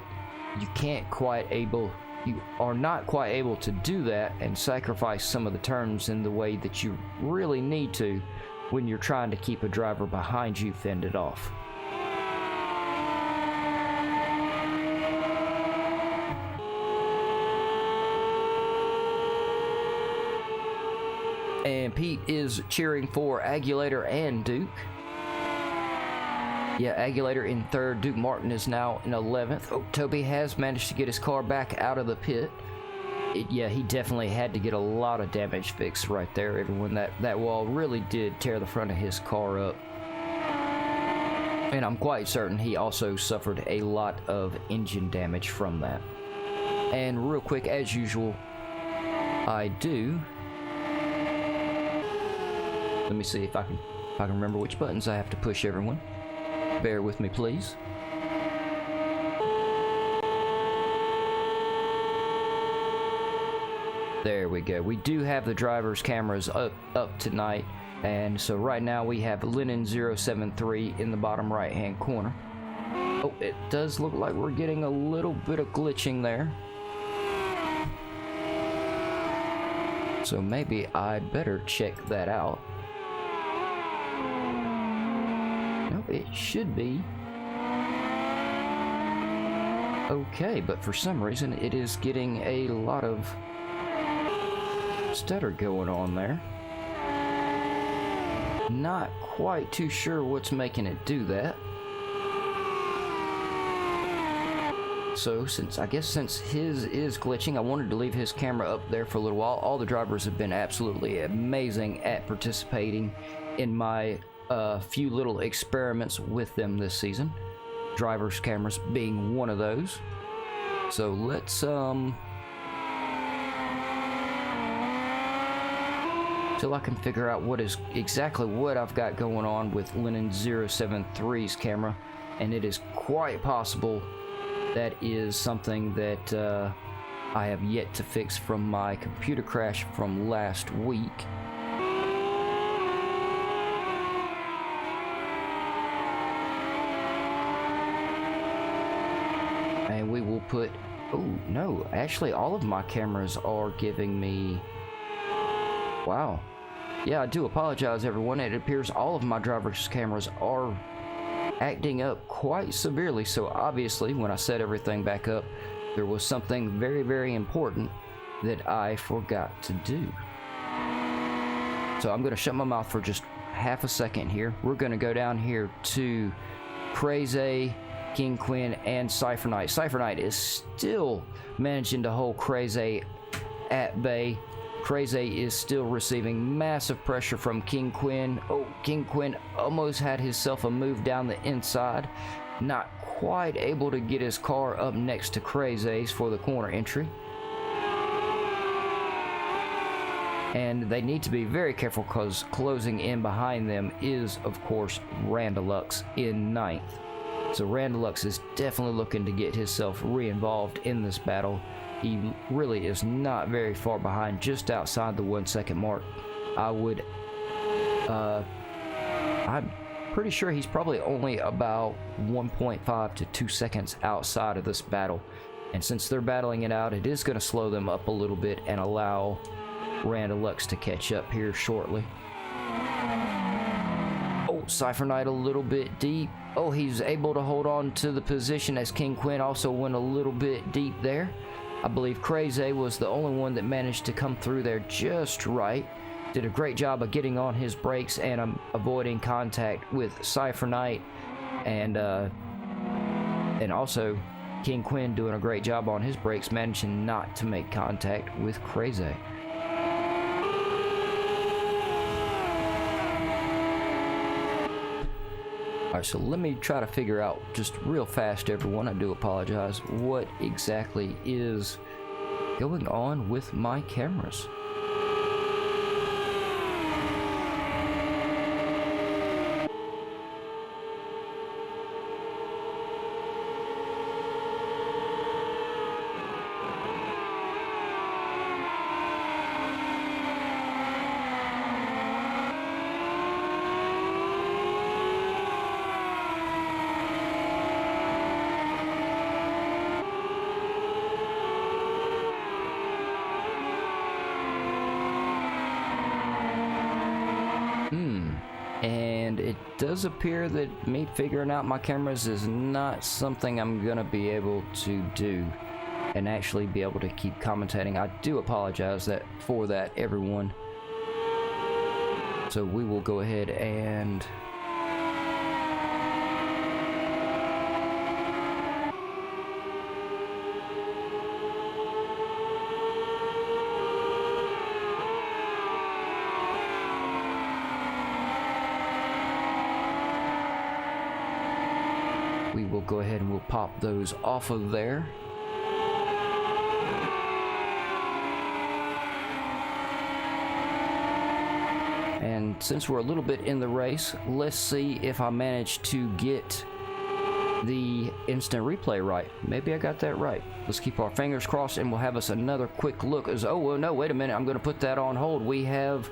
[SPEAKER 1] you are not quite able to do that and sacrifice some of the turns in the way that you really need to when you're trying to keep a driver behind you fended off. And Pete is cheering for Aguilator and Duke. Yeah, Aguilator in 3rd. Duke Martin is now in 11th. Oh, Toby has managed to get his car back out of the pit. Yeah, he definitely had to get a lot of damage fixed right there, everyone. That wall really did tear the front of his car up. And I'm quite certain he also suffered a lot of engine damage from that. And real quick, as usual, let me see if I can remember which buttons I have to push, everyone. Bear with me, please. There we go. We do have the driver's cameras up tonight, and so right now we have Lennon 073 in the bottom right hand corner. Oh, it does look like we're getting a little bit of glitching there. So maybe I better check that out. No, it should be okay, but for some reason it is getting a lot of stutter going on there. Not quite too sure what's making it do that. So since his is glitching, I wanted to leave his camera up there for a little while. All the drivers have been absolutely amazing at participating in my few little experiments with them this season. Drivers' cameras being one of those. So let's till I can figure out what is exactly what I've got going on with Lennon 073's camera, and it is quite possible that is something that I have yet to fix from my computer crash from last week. And we will put, oh no, actually all of my cameras are giving me, wow. Yeah, I do apologize, everyone. It appears all of my driver's cameras are acting up quite severely, so obviously when I set everything back up, there was something very, very important that I forgot to do. So I'm going to shut my mouth for just half a second here. We're going to go down here to Crazy, King Quinn, and Cypher Knight. Cypher Knight is still managing to hold Crazy at bay. Crazy is still receiving massive pressure from King Quinn. Oh, King Quinn almost had himself a move down the inside. Not quite able to get his car up next to Crazy's for the corner entry. And they need to be very careful because closing in behind them is, of course, Randalux in 9th. So Randalux is definitely looking to get himself re-involved in this battle. He really is not very far behind, just outside the 1 second mark. I'm pretty sure he's probably only about 1.5 to 2 seconds outside of this battle. And since they're battling it out, it is going to slow them up a little bit and allow Randalux to catch up here shortly. Oh, Cypher Knight a little bit deep. Oh, he's able to hold on to the position as King Quinn also went a little bit deep there. I believe Crazy was the only one that managed to come through there just right. Did a great job of getting on his brakes and avoiding contact with Cypher Knight, and also King Quinn doing a great job on his brakes, managing not to make contact with Crazy. Alright, so let me try to figure out just real fast, everyone, I do apologize, what exactly is going on with my cameras. And it does appear that me figuring out my cameras is not something I'm gonna be able to do and actually be able to keep commentating. I do apologize for that, everyone. So we will go ahead and go ahead and we'll pop those off of there. And since we're a little bit in the race, let's see if I manage to get the instant replay right. Maybe I got that right. Let's keep our fingers crossed, and we'll have us another quick look as, oh, well, no, wait a minute, I'm going to put that on hold. We have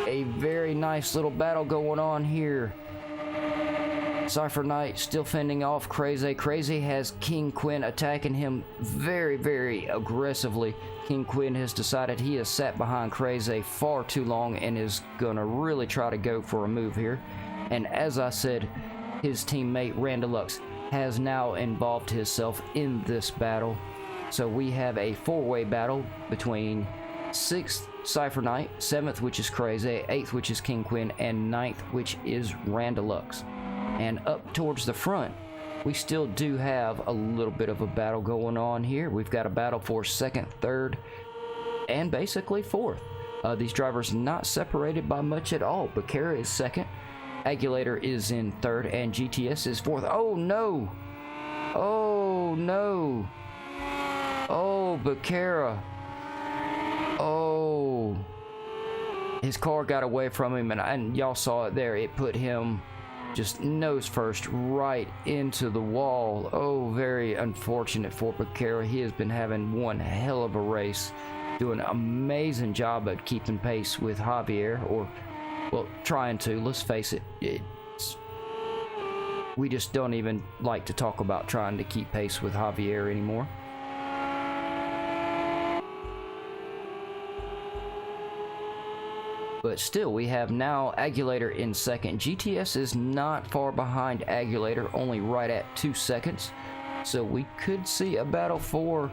[SPEAKER 1] a very nice little battle going on here. Cypher Knight still fending off Crazy. Crazy has King Quinn attacking him very, very aggressively. King Quinn has decided he has sat behind Crazy far too long and is gonna really try to go for a move here. And as I said, his teammate Randalux has now involved himself in this battle. So we have a four-way battle between 6th Cypher Knight, 7th which is Crazy, 8th which is King Quinn, and 9th which is Randalux. And up towards the front, we still do have a little bit of a battle going on here. We've got a battle for 2nd, 3rd, and basically 4th. These drivers not separated by much at all. Bakara is 2nd, Agulator is in 3rd, and GTS is 4th. Oh no! Oh no! Oh, Bakara! Oh! His car got away from him, and y'all saw it there. It put him just nose first right into the wall. Oh, very unfortunate for Bakara. He has been having one hell of a race, doing an amazing job at keeping pace with Javier, or, well, trying to. Let's face it, we just don't even like to talk about trying to keep pace with Javier anymore. But still, we have now Agulator in 2nd. GTS is not far behind Agulator, only right at 2 seconds. So we could see a battle for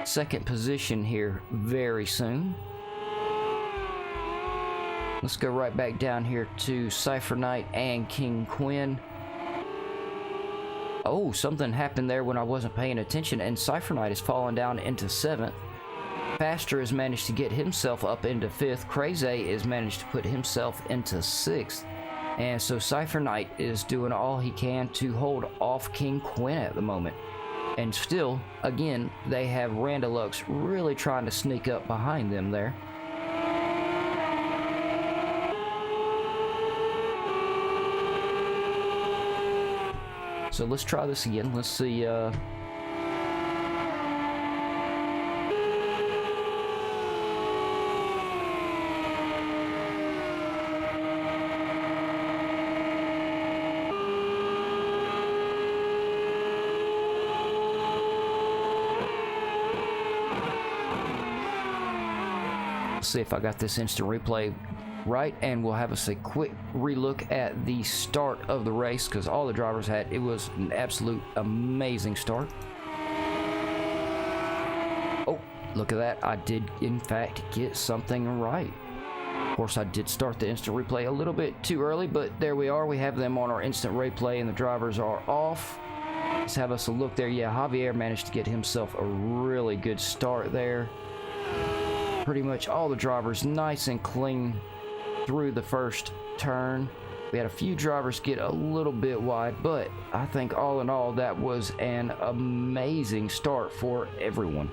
[SPEAKER 1] 2nd position here very soon. Let's go right back down here to Cypher Knight and King Quinn. Oh, something happened there when I wasn't paying attention, and Cypher Knight is falling down into 7th. Pastor has managed to get himself up into 5th. Crazy has managed to put himself into 6th. And so Cypher Knight is doing all he can to hold off King Quinn at the moment. And still, again, they have Randalux really trying to sneak up behind them there. So let's try this again. Let's see, see if I got this instant replay right, and we'll have us a quick relook at the start of the race, because all the drivers had, it was an absolute amazing start. Oh, look at that, I did in fact get something right. Of course, I did start the instant replay a little bit too early, but there we are. We have them on our instant replay and the drivers are off. Let's have us a look there. Yeah, Javier managed to get himself a really good start there. Pretty much all the drivers nice and clean through the first turn. We had a few drivers get a little bit wide, but I think all in all that was an amazing start for everyone.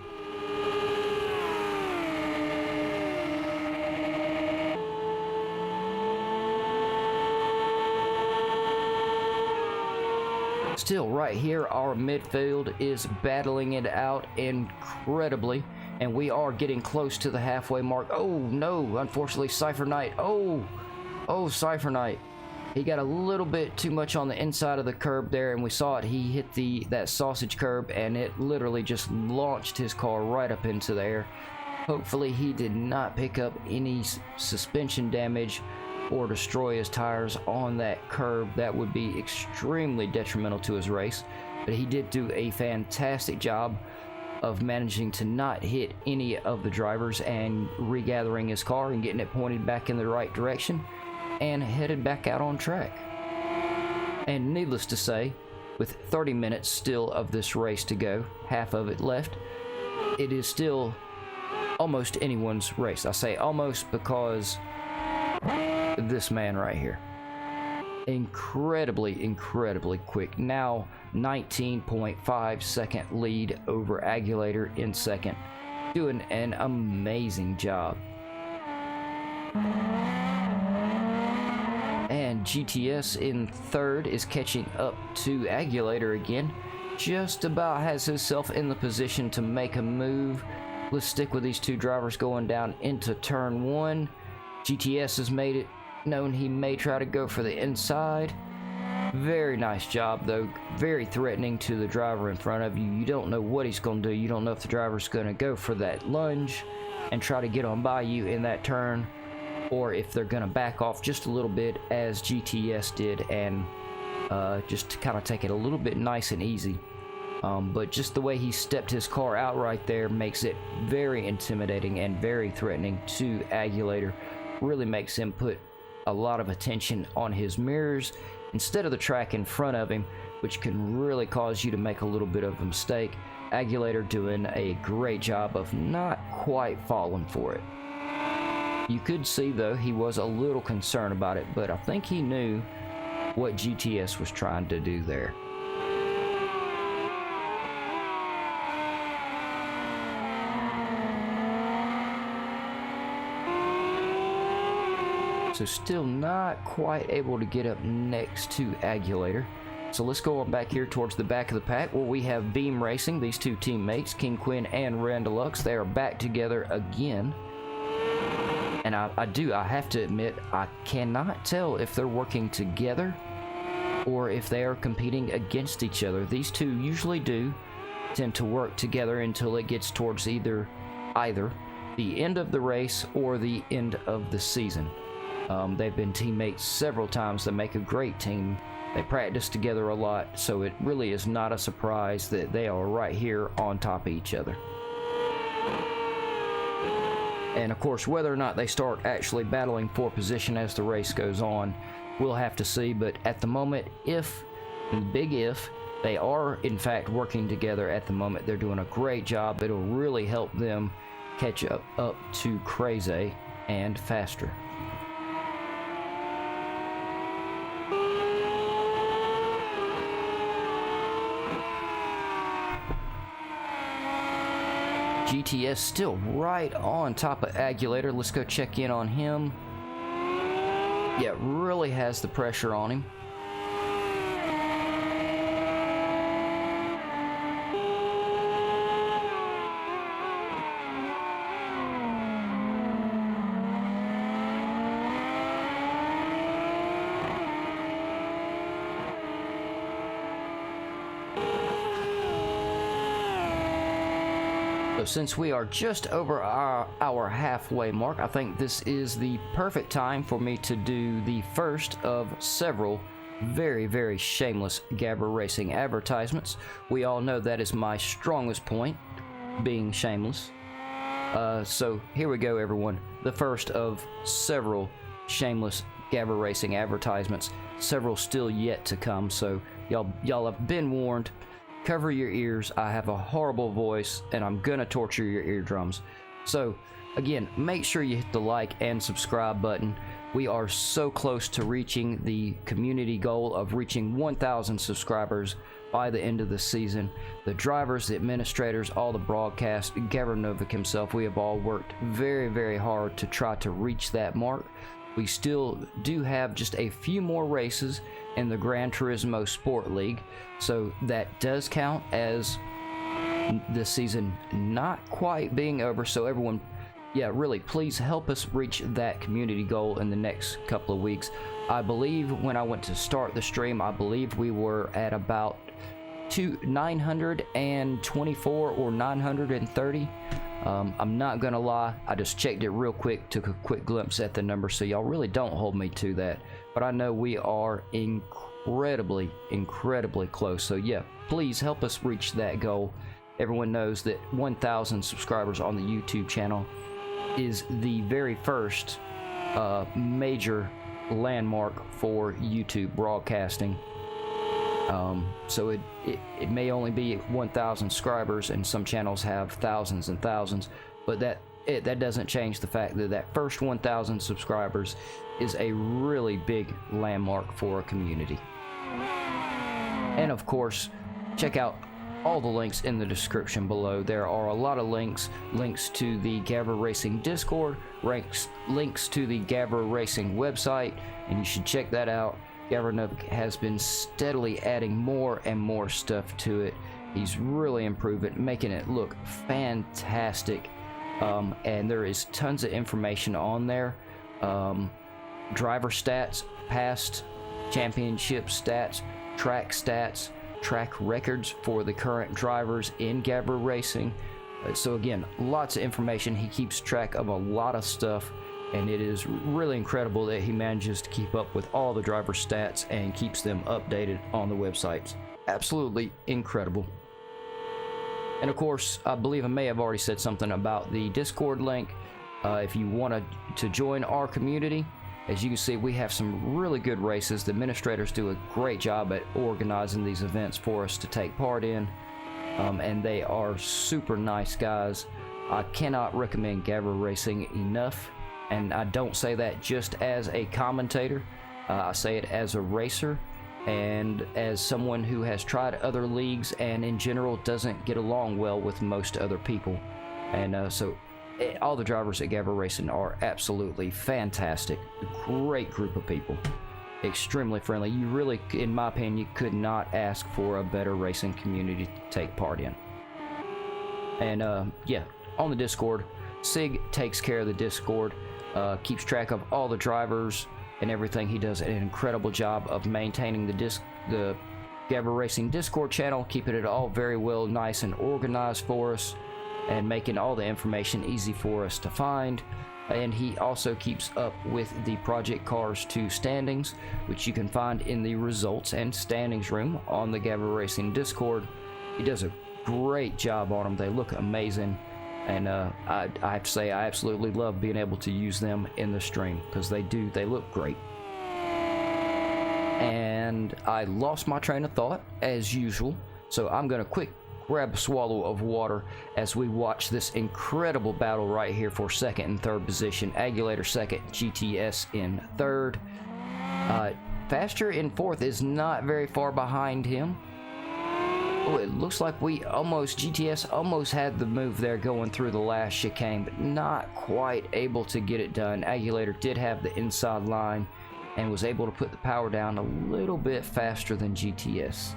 [SPEAKER 1] Still, right here, our midfield is battling it out incredibly, and we are getting close to the halfway mark. Oh no, unfortunately Cypher Knight, oh Cypher Knight, he got a little bit too much on the inside of the curb there, and we saw it. He hit that sausage curb, and it literally just launched his car right up into the air. Hopefully he did not pick up any suspension damage or destroy his tires on that curb. That would be extremely detrimental to his race, but he did do a fantastic job of managing to not hit any of the drivers and regathering his car and getting it pointed back in the right direction and headed back out on track. And needless to say, with 30 minutes still of this race to go, half of it left, it is still almost anyone's race. I say almost because this man right here, incredibly quick. Now 19.5 second lead over Agulator in second, doing an amazing job. And GTS in third is catching up to Agulator again. Just about has himself in the position to make a move. Let's stick with these two drivers going down into turn one. GTS has made it known he may try to go for the inside. Very nice job though. Very threatening to the driver in front of you. You don't know what he's going to do. You don't know if the driver's going to go for that lunge and try to get on by you in that turn, or if they're going to back off just a little bit as GTS did and just kind of take it a little bit nice and easy. But just the way he stepped his car out right there makes it very intimidating and very threatening to Agulator. Really makes him put a lot of attention on his mirrors instead of the track in front of him, which can really cause you to make a little bit of a mistake. Agulator doing a great job of not quite falling for it. You could see though he was a little concerned about it, but I think he knew what GTS was trying to do there. So still not quite able to get up next to Agulator. So let's go on back here towards the back of the pack where we have Beam Racing, these two teammates, King Quinn and Randalux. They are back together again. And I have to admit, I cannot tell if they're working together or if they are competing against each other. These two usually do tend to work together until it gets towards either the end of the race or the end of the season. They've been teammates several times. They make a great team. They practice together a lot, so it really is not a surprise that they are right here on top of each other. And of course, whether or not they start actually battling for position as the race goes on, we'll have to see. But at the moment, big if, they are in fact working together at the moment. They're doing a great job. It'll really help them catch up to Crazy and faster. GTS still right on top of Agulator. Let's go check in on him. Yeah, really has the pressure on him. Since we are just over our halfway mark, I think this is the perfect time for me to do the first of several very shameless GAVRA Racing advertisements. We all know that is my strongest point, being shameless. So here we go, everyone. The first of several shameless GAVRA Racing advertisements. Several still yet to come, so y'all have been warned. Cover your ears. I have a horrible voice and I'm gonna torture your eardrums. So again, make sure you hit the like and subscribe button. We are so close to reaching the community goal of reaching 1,000 subscribers by the end of the season. The drivers, the administrators, all the broadcast, Gavin Novick himself, we have all worked very hard to try to reach that mark. We still do have just a few more races in the Gran Turismo Sport League, so that does count as this season not quite being over. So everyone, yeah, really please help us reach that community goal in the next couple of weeks. I believe when I went to start the stream, I believe we were at about 924 or 930. I'm not gonna lie, I just checked it real quick, took a quick glimpse at the number, so y'all really don't hold me to that, but I know we are incredibly close. So yeah, please help us reach that goal. everyone knows that 1,000 subscribers on the YouTube channel is the very first major landmark for YouTube broadcasting. So it may only be 1,000 subscribers, and some channels have thousands and thousands, but that doesn't change the fact that that first 1,000 subscribers is a really big landmark for a community. And of course, check out all the links in the description below. There are a lot of links to the GAVRA Racing Discord, links to the GAVRA Racing website, and you should check that out. GAVRA has been steadily adding more and more stuff to it. He's really improving, making it look fantastic. And there is tons of information on there. Driver stats, past championship stats, track records for the current drivers in GAVRA Racing. So again, lots of information. He keeps track of a lot of stuff, and it is really incredible that he manages to keep up with all the driver stats and keeps them updated on the websites. Absolutely incredible. And of course, I believe I may have already said something about the Discord link. If you want to join our community, as you can see, we have some really good races. The administrators do a great job at organizing these events for us to take part in, and they are super nice guys. I cannot recommend GAVRA Racing enough, and I don't say that just as a commentator. I say it as a racer and as someone who has tried other leagues and in general doesn't get along well with most other people. And so all the drivers at GAVRA Racing are absolutely fantastic. Great group of people. Extremely friendly. You really, in my opinion, you could not ask for a better racing community to take part in. And yeah, on the Discord, Sig takes care of the Discord, keeps track of all the drivers and everything. He does an incredible job of maintaining the GAVRA Racing Discord channel, keeping it all very well, nice and organized for us, and making all the information easy for us to find. And he also keeps up with the Project Cars 2 standings, which you can find in the results and standings room on the GAVRA Racing Discord. He does a great job on them. They look amazing, and I have to say I absolutely love being able to use them in the stream, because they look great. And I lost my train of thought as usual, so I'm gonna grab a swallow of water as we watch this incredible battle right here for second and third position. Agulator second, GTS in third. Faster in fourth is not very far behind him. Oh, it looks like GTS almost had the move there going through the last chicane, but not quite able to get it done. Agulator did have the inside line and was able to put the power down a little bit faster than GTS.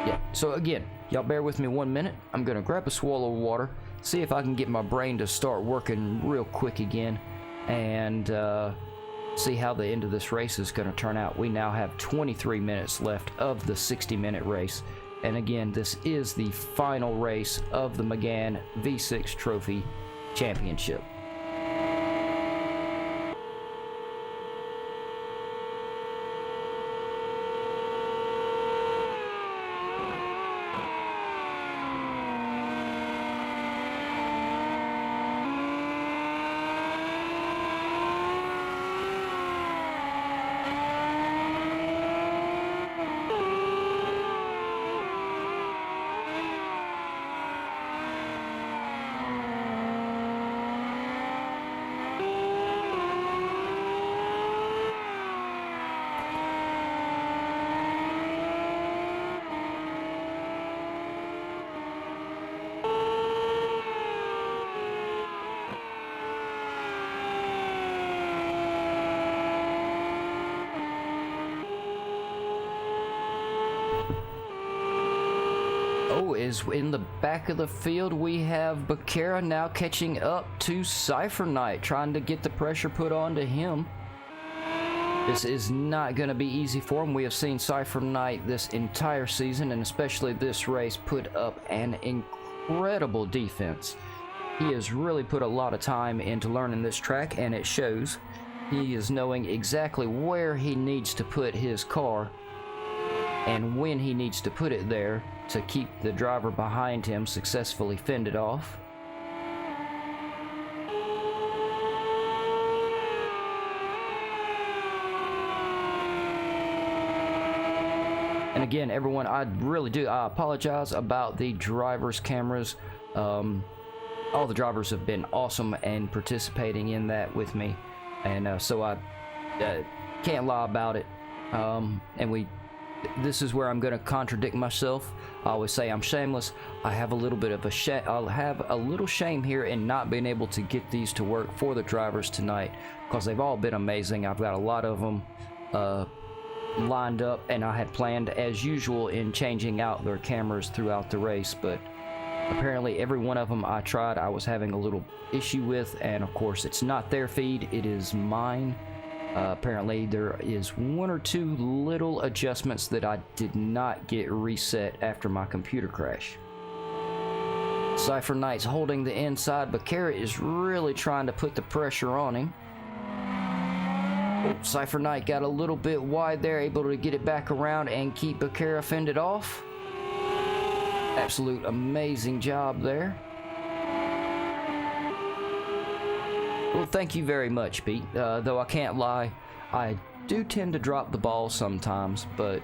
[SPEAKER 1] Yeah, so again, y'all bear with me 1 minute. I'm gonna grab a swallow of water, see if I can get my brain to start working real quick again, and see how the end of this race is gonna turn out. We now have 23 minutes left of the 60-minute race, and again, this is the final race of the Megane V6 Trophy Championship. Is in the back of the field. We have Bakera now catching up to Cypher Knight, trying to get the pressure put onto him. This is not going to be easy for him. We have seen Cypher Knight this entire season, and especially this race, put up an incredible defense. He has really put a lot of time into learning this track, and it shows. He is knowing exactly where he needs to put his car and when he needs to put it there to keep the driver behind him successfully fended off. And again, everyone, I apologize about the driver's cameras. All the drivers have been awesome and participating in that with me, and so I can't lie about it. This is where I'm going to contradict myself. I always say I'm shameless. I have a little bit of I'll have a little shame here in not being able to get these to work for the drivers tonight, because they've all been amazing. I've got a lot of them lined up, and I had planned as usual in changing out their cameras throughout the race, but apparently every one of them I tried I was having a little issue with, and of course it's not their feed, it is mine. Apparently there is one or two little adjustments that I did not get reset after my computer crash. Cypher Knight's holding the inside, but Kara is really trying to put the pressure on him. Cypher Knight got a little bit wide there, able to get it back around and keep Bakara fended off. Absolute amazing job there. Well, thank you very much, Pete. Though I can't lie, I do tend to drop the ball sometimes, but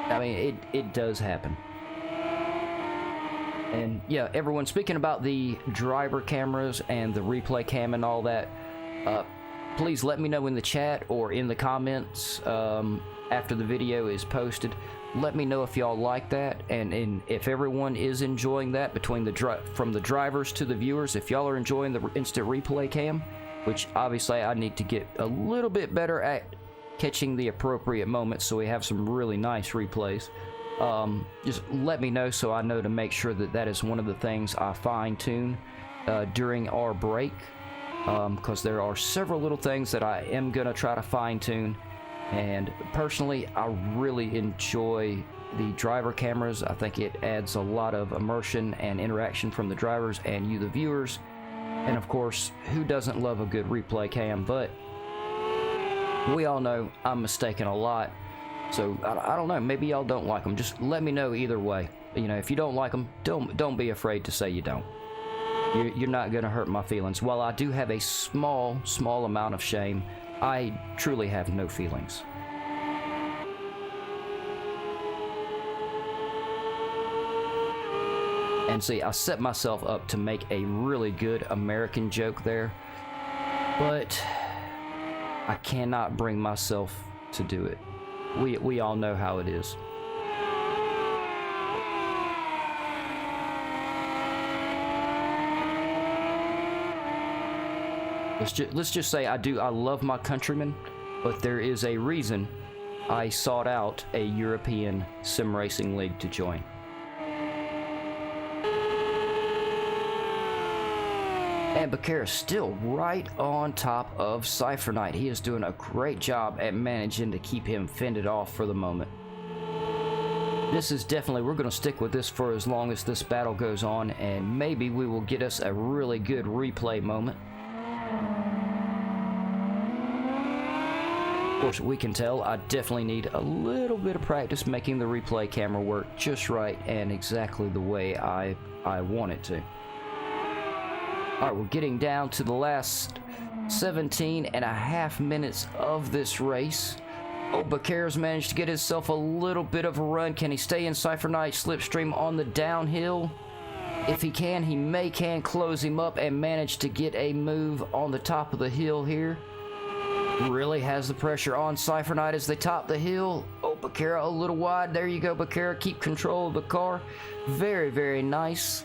[SPEAKER 1] I mean, it does happen. And yeah, everyone, speaking about the driver cameras and the replay cam and all that, please let me know in the chat or in the comments after the video is posted. Let me know if y'all like that, and if everyone is enjoying that, between from the drivers to the viewers. If y'all are enjoying the instant replay cam, which obviously I need to get a little bit better at catching the appropriate moments so we have some really nice replays. Just let me know so I know to make sure that that is one of the things I fine-tune during our break, because there are several little things that I am going to try to fine-tune. And personally, I really enjoy the driver cameras. I think it adds a lot of immersion and interaction from the drivers and you, the viewers. And of course, who doesn't love a good replay cam? But we all know I'm mistaken a lot. So I don't know, maybe y'all don't like them. Just let me know either way. You know, if you don't like them, don't be afraid to say you don't. You're not going to hurt my feelings. While I do have a small amount of shame, I truly have no feelings. And see, I set myself up to make a really good American joke there, but I cannot bring myself to do it. We all know how it is. Let's just say I love my countrymen, but there is a reason I sought out a European sim racing league to join. And Bakara's still right on top of Cypher Knight. He is doing a great job at managing to keep him fended off for the moment. This is definitely, we're going to stick with this for as long as this battle goes on, and maybe we will get us a really good replay moment. Of course, we can tell I definitely need a little bit of practice making the replay camera work just right and exactly the way I want it to. Alright, we're getting down to the last 17.5 minutes of this race. Oh, Bakara's managed to get himself a little bit of a run. Can he stay in Cypher Knight's slipstream on the downhill? If he can, he can close him up and manage to get a move on the top of the hill here. Really has the pressure on Cypher Knight as they top the hill. Oh, Bakara a little wide. There you go, Bakara. Keep control of the car. Very, very nice.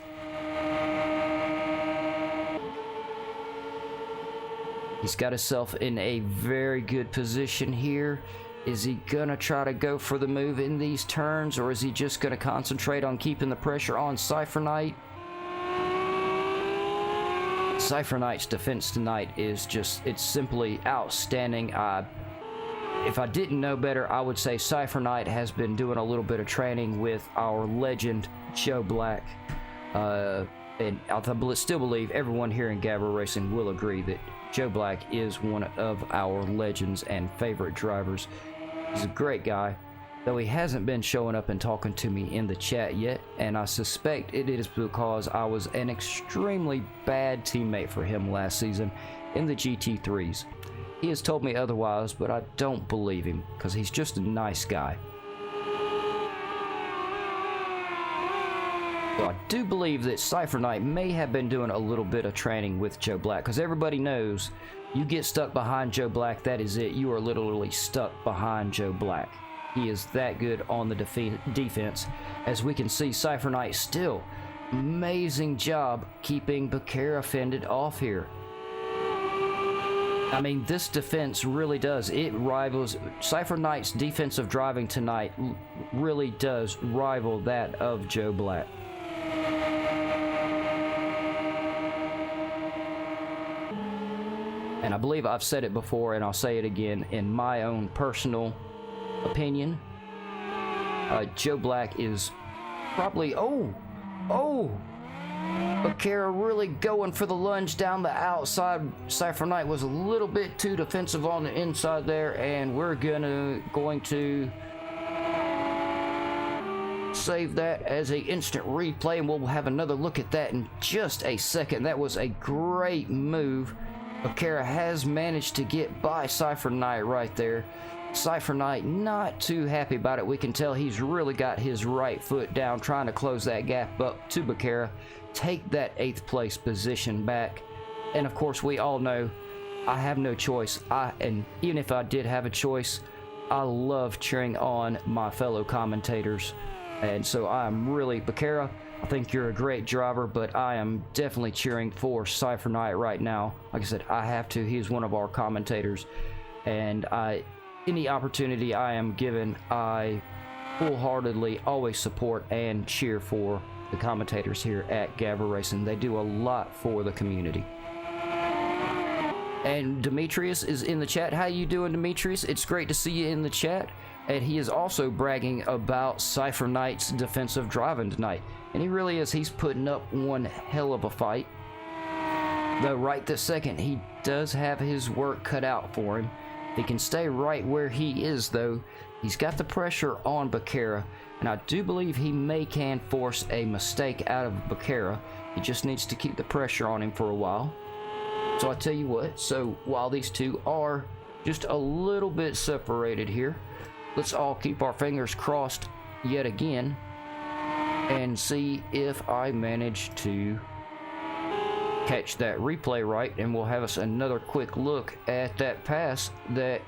[SPEAKER 1] He's got himself in a very good position here. Is he gonna try to go for the move in these turns, or is he just gonna concentrate on keeping the pressure on Cypher Knight? Cypher Knight's defense tonight is just, it's simply outstanding. If I didn't know better, I would say Cypher Knight has been doing a little bit of training with our legend, Joe Black. And I still believe everyone here in GAVRA Racing will agree that Joe Black is one of our legends and favorite drivers. He's a great guy. though he hasn't been showing up and talking to me in the chat yet, and I suspect it is because I was an extremely bad teammate for him last season in the GT3s. He has told me otherwise, but I don't believe him, because he's just a nice guy. So I do believe that Cypher Knight may have been doing a little bit of training with Joe Black, because everybody knows you get stuck behind Joe Black, that is it. You are literally stuck behind Joe Black. He is that good on the defense. As we can see, Cypher Knight still amazing job keeping Becerra fended off here. I mean, this defense really does. It rivals Cypher Knight's defensive driving tonight. Really does rival that of Joe Black. And I believe I've said it before, and I'll say it again. In my own personal opinion, Joe Black is probably Becerra really going for the lunge down the outside. Cypher Knight was a little bit too defensive on the inside there, and we're going to save that as a instant replay, and we'll have another look at that in just a second. That was a great move. Becerra has managed to get by Cypher Knight right there. Cypher Knight not too happy about it. We can tell he's really got his right foot down, trying to close that gap up to Becerra, take that 8th place position back. And of course, we all know I have no choice. And even if I did have a choice, I love cheering on my fellow commentators. And so I'm really, Becerra, I think you're a great driver, but I am definitely cheering for Cypher Knight right now. Like I said, I have to. He's one of our commentators, and any opportunity I am given, I full-heartedly always support and cheer for the commentators here at GAVRA Racing. They do a lot for the community. And Demetrius is in the chat. How you doing, Demetrius? It's great to see you in the chat. And he is also bragging about Cypher Knight's defensive driving tonight. And he really is. He's putting up one hell of a fight. Though right this second, he does have his work cut out for him. He can stay right where he is, though. He's got the pressure on Becerra. And I do believe he can force a mistake out of Becerra. He just needs to keep the pressure on him for a while. So I tell you what. So while these two are just a little bit separated here, let's all keep our fingers crossed yet again and see if I manage to catch that replay right, and we'll have us another quick look at that pass that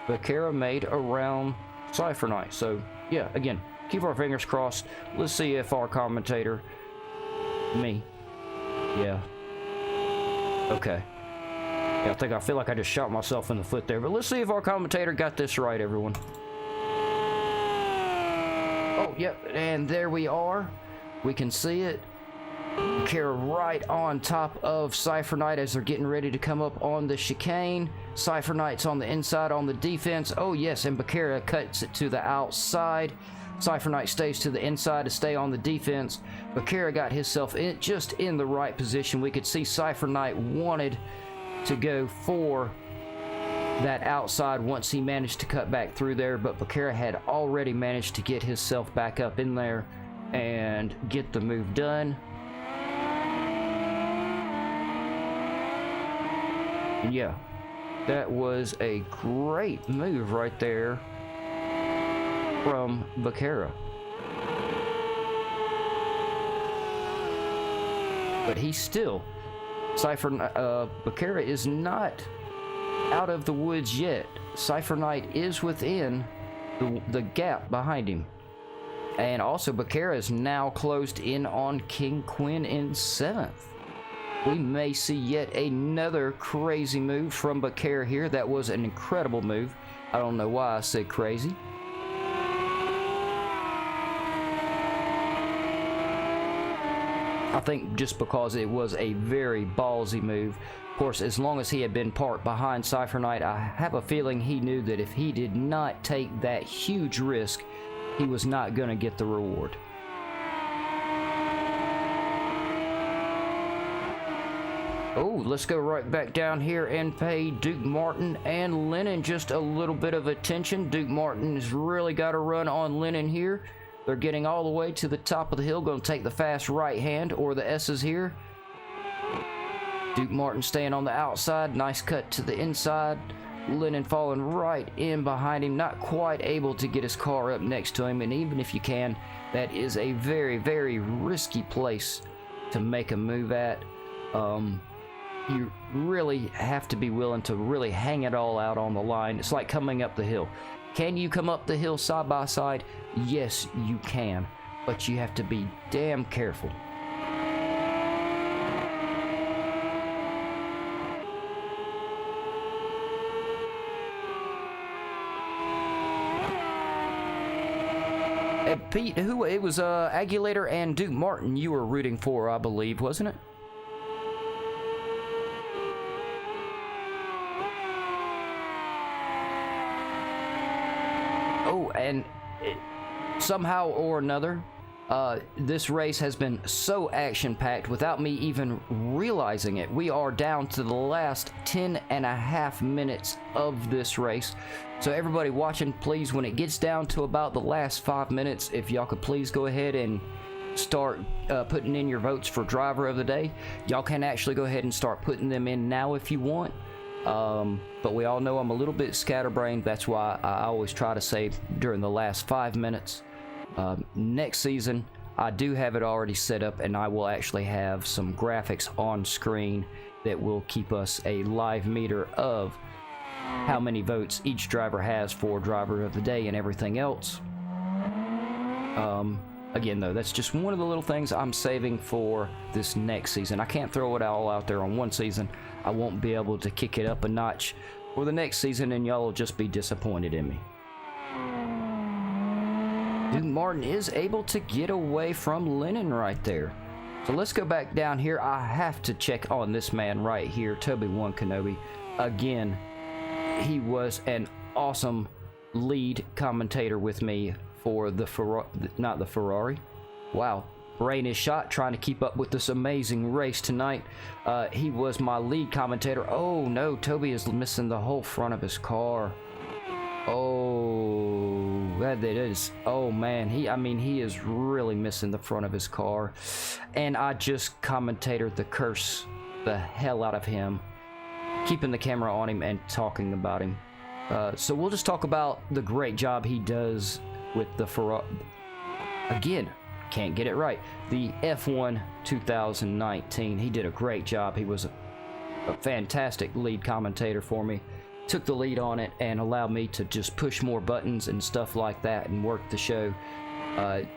[SPEAKER 1] Becerra made around Cypher Knight. So yeah, again, keep our fingers crossed. Let's see if our commentator, okay, yeah, I feel like I just shot myself in the foot there, but let's see if our commentator got this right, everyone. Oh, yep, and there we are. We can see it. Becerra right on top of Cypher Knight as they're getting ready to come up on the chicane. Cypher Knight's on the inside on the defense. Oh, yes, and Becerra cuts it to the outside. Cypher Knight stays to the inside to stay on the defense. Becerra got himself just in the right position. We could see Cypher Knight wanted to go for that outside once he managed to cut back through there, but Becerra had already managed to get himself back up in there and get the move done. And yeah, that was a great move right there from Becerra. But he's still, Becerra is not out of the woods yet. Cypher Knight is within the gap behind him. And also Becerra is now closed in on King Quinn in 7th. We may see yet another crazy move from Becerra here. That was an incredible move. I don't know why I said crazy. I think just because it was a very ballsy move. Of course, as long as he had been parked behind Cypher Knight, I have a feeling he knew that if he did not take that huge risk, he was not going to get the reward. Oh, let's go right back down here and pay Duke Martin and Lennon just a little bit of attention. Duke Martin has really got a run on Lennon here. They're getting all the way to the top of the hill, going to take the fast right hand or the S's here. Duke Martin staying on the outside, nice cut to the inside. Lennon falling right in behind him, not quite able to get his car up next to him, and even if you can, that is a very, very risky place to make a move at. You really have to be willing to really hang it all out on the line. It's like coming up the hill. Can you come up the hill side by side? Yes, you can, but you have to be damn careful. Pete, it was Aguilator and Duke Martin you were rooting for, I believe, wasn't it? Oh, and somehow or another, this race has been so action-packed without me even realizing it. We are down to the last 10.5 minutes of this race. So everybody watching, please, when it gets down to about the last 5 minutes, if y'all could please go ahead and start putting in your votes for driver of the day. Y'all can actually go ahead and start putting them in now if you want. But we all know I'm a little bit scatterbrained. That's why I always try to say during the last 5 minutes. Next season, I do have it already set up, and I will actually have some graphics on screen that will keep us a live meter of how many votes each driver has for driver of the day and everything else. Again, though, that's just one of the little things I'm saving for this next season. I can't throw it all out there on one season. I won't be able to kick it up a notch for the next season, and y'all will just be disappointed in me. Duke Martin is able to get away from Lennon right there. So let's go back down here. I have to check on this man right here, Toby One Kenobi. Again, he was an awesome lead commentator with me for the Ferrari. Wow, brain is shot trying to keep up with this amazing race tonight. He was my lead commentator. Oh no, Toby is missing the whole front of his car. Oh, that is. Oh man, he is really missing the front of his car, and I just commentated the curse the hell out of him, keeping the camera on him and talking about him. So we'll just talk about the great job he does with the Ferrari. Again, can't get it right. The F1 2019. He did a great job. He was a fantastic lead commentator for me. Took the lead on it and allowed me to just push more buttons and stuff like that and work the show.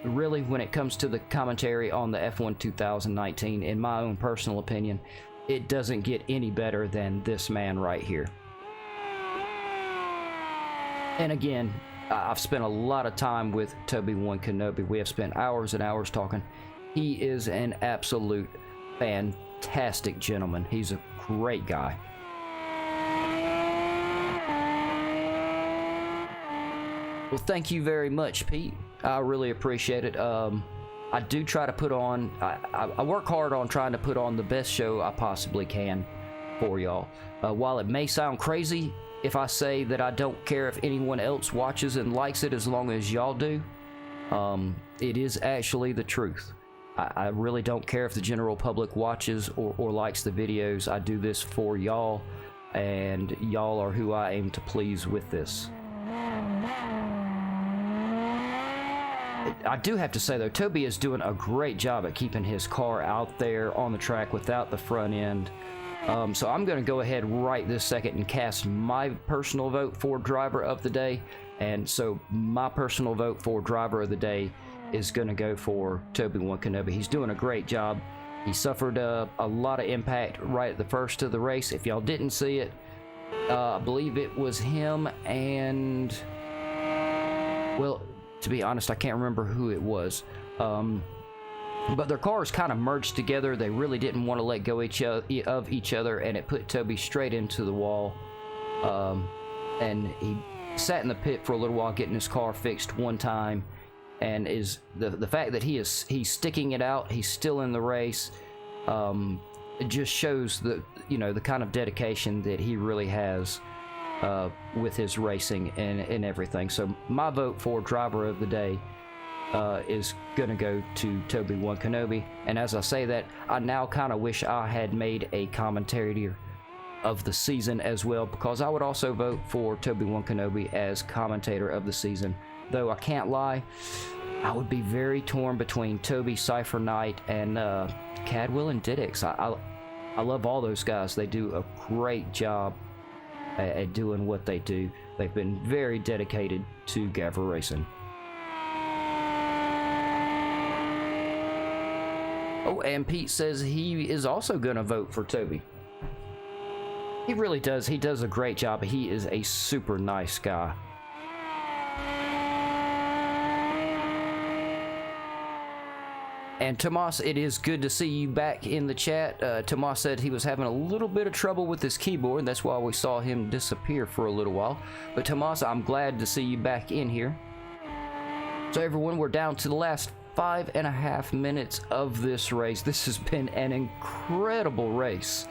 [SPEAKER 1] Really, when it comes to the commentary on the F1 2019, in my own personal opinion, it doesn't get any better than this man right here. And again, I've spent a lot of time with Toby One Kenobi. We have spent hours and hours talking. He is an absolute fantastic gentleman. He's a great guy. Well, thank you very much, Pete. I really appreciate it. I do try to put on, I work hard on trying to put on the best show I possibly can for y'all. While it may sound crazy if I say that I don't care if anyone else watches and likes it as long as y'all do, it is actually the truth. I really don't care if the general public watches or likes the videos. I do this for y'all, and y'all are who I aim to please with this. I do have to say, though, Toby is doing a great job at keeping his car out there on the track without the front end. So I'm going to go ahead right this second and cast my personal vote for driver of the day. And so my personal vote for driver of the day is going to go for Toby One Kenobi. He's doing a great job. He suffered a lot of impact right at the first of the race. If y'all didn't see it, I believe it was him and, well, to be honest, I can't remember who it was. But their cars kind of merged together. They really didn't want to let go of each other, and it put Toby straight into the wall. And he sat in the pit for a little while getting his car fixed one time. And is the fact that he's sticking it out, he's still in the race. it just shows the, you know, the kind of dedication that he really has with his racing and everything. So my vote for driver of the day is gonna go to Toby Kenobi. And as I say that, I now kind of wish I had made a commentator of the season as well, because I would also vote for Toby Kenobi as commentator of the season. Though I can't lie, I would be very torn between Toby, Cypher Knight, and Cadwell and Diddix. I love all those guys. They do a great job at doing what they do. They've been very dedicated to GAVRA Racing. Oh, and Pete says he is also going to vote for Toby. He really does. He does a great job. He is a super nice guy. And Tomas, it is good to see you back in the chat. Tomas said he was having a little bit of trouble with his keyboard, and that's why we saw him disappear for a little while. But Tomas, I'm glad to see you back in here. So everyone, we're down to the last 5.5 minutes of this race. This has been an incredible race.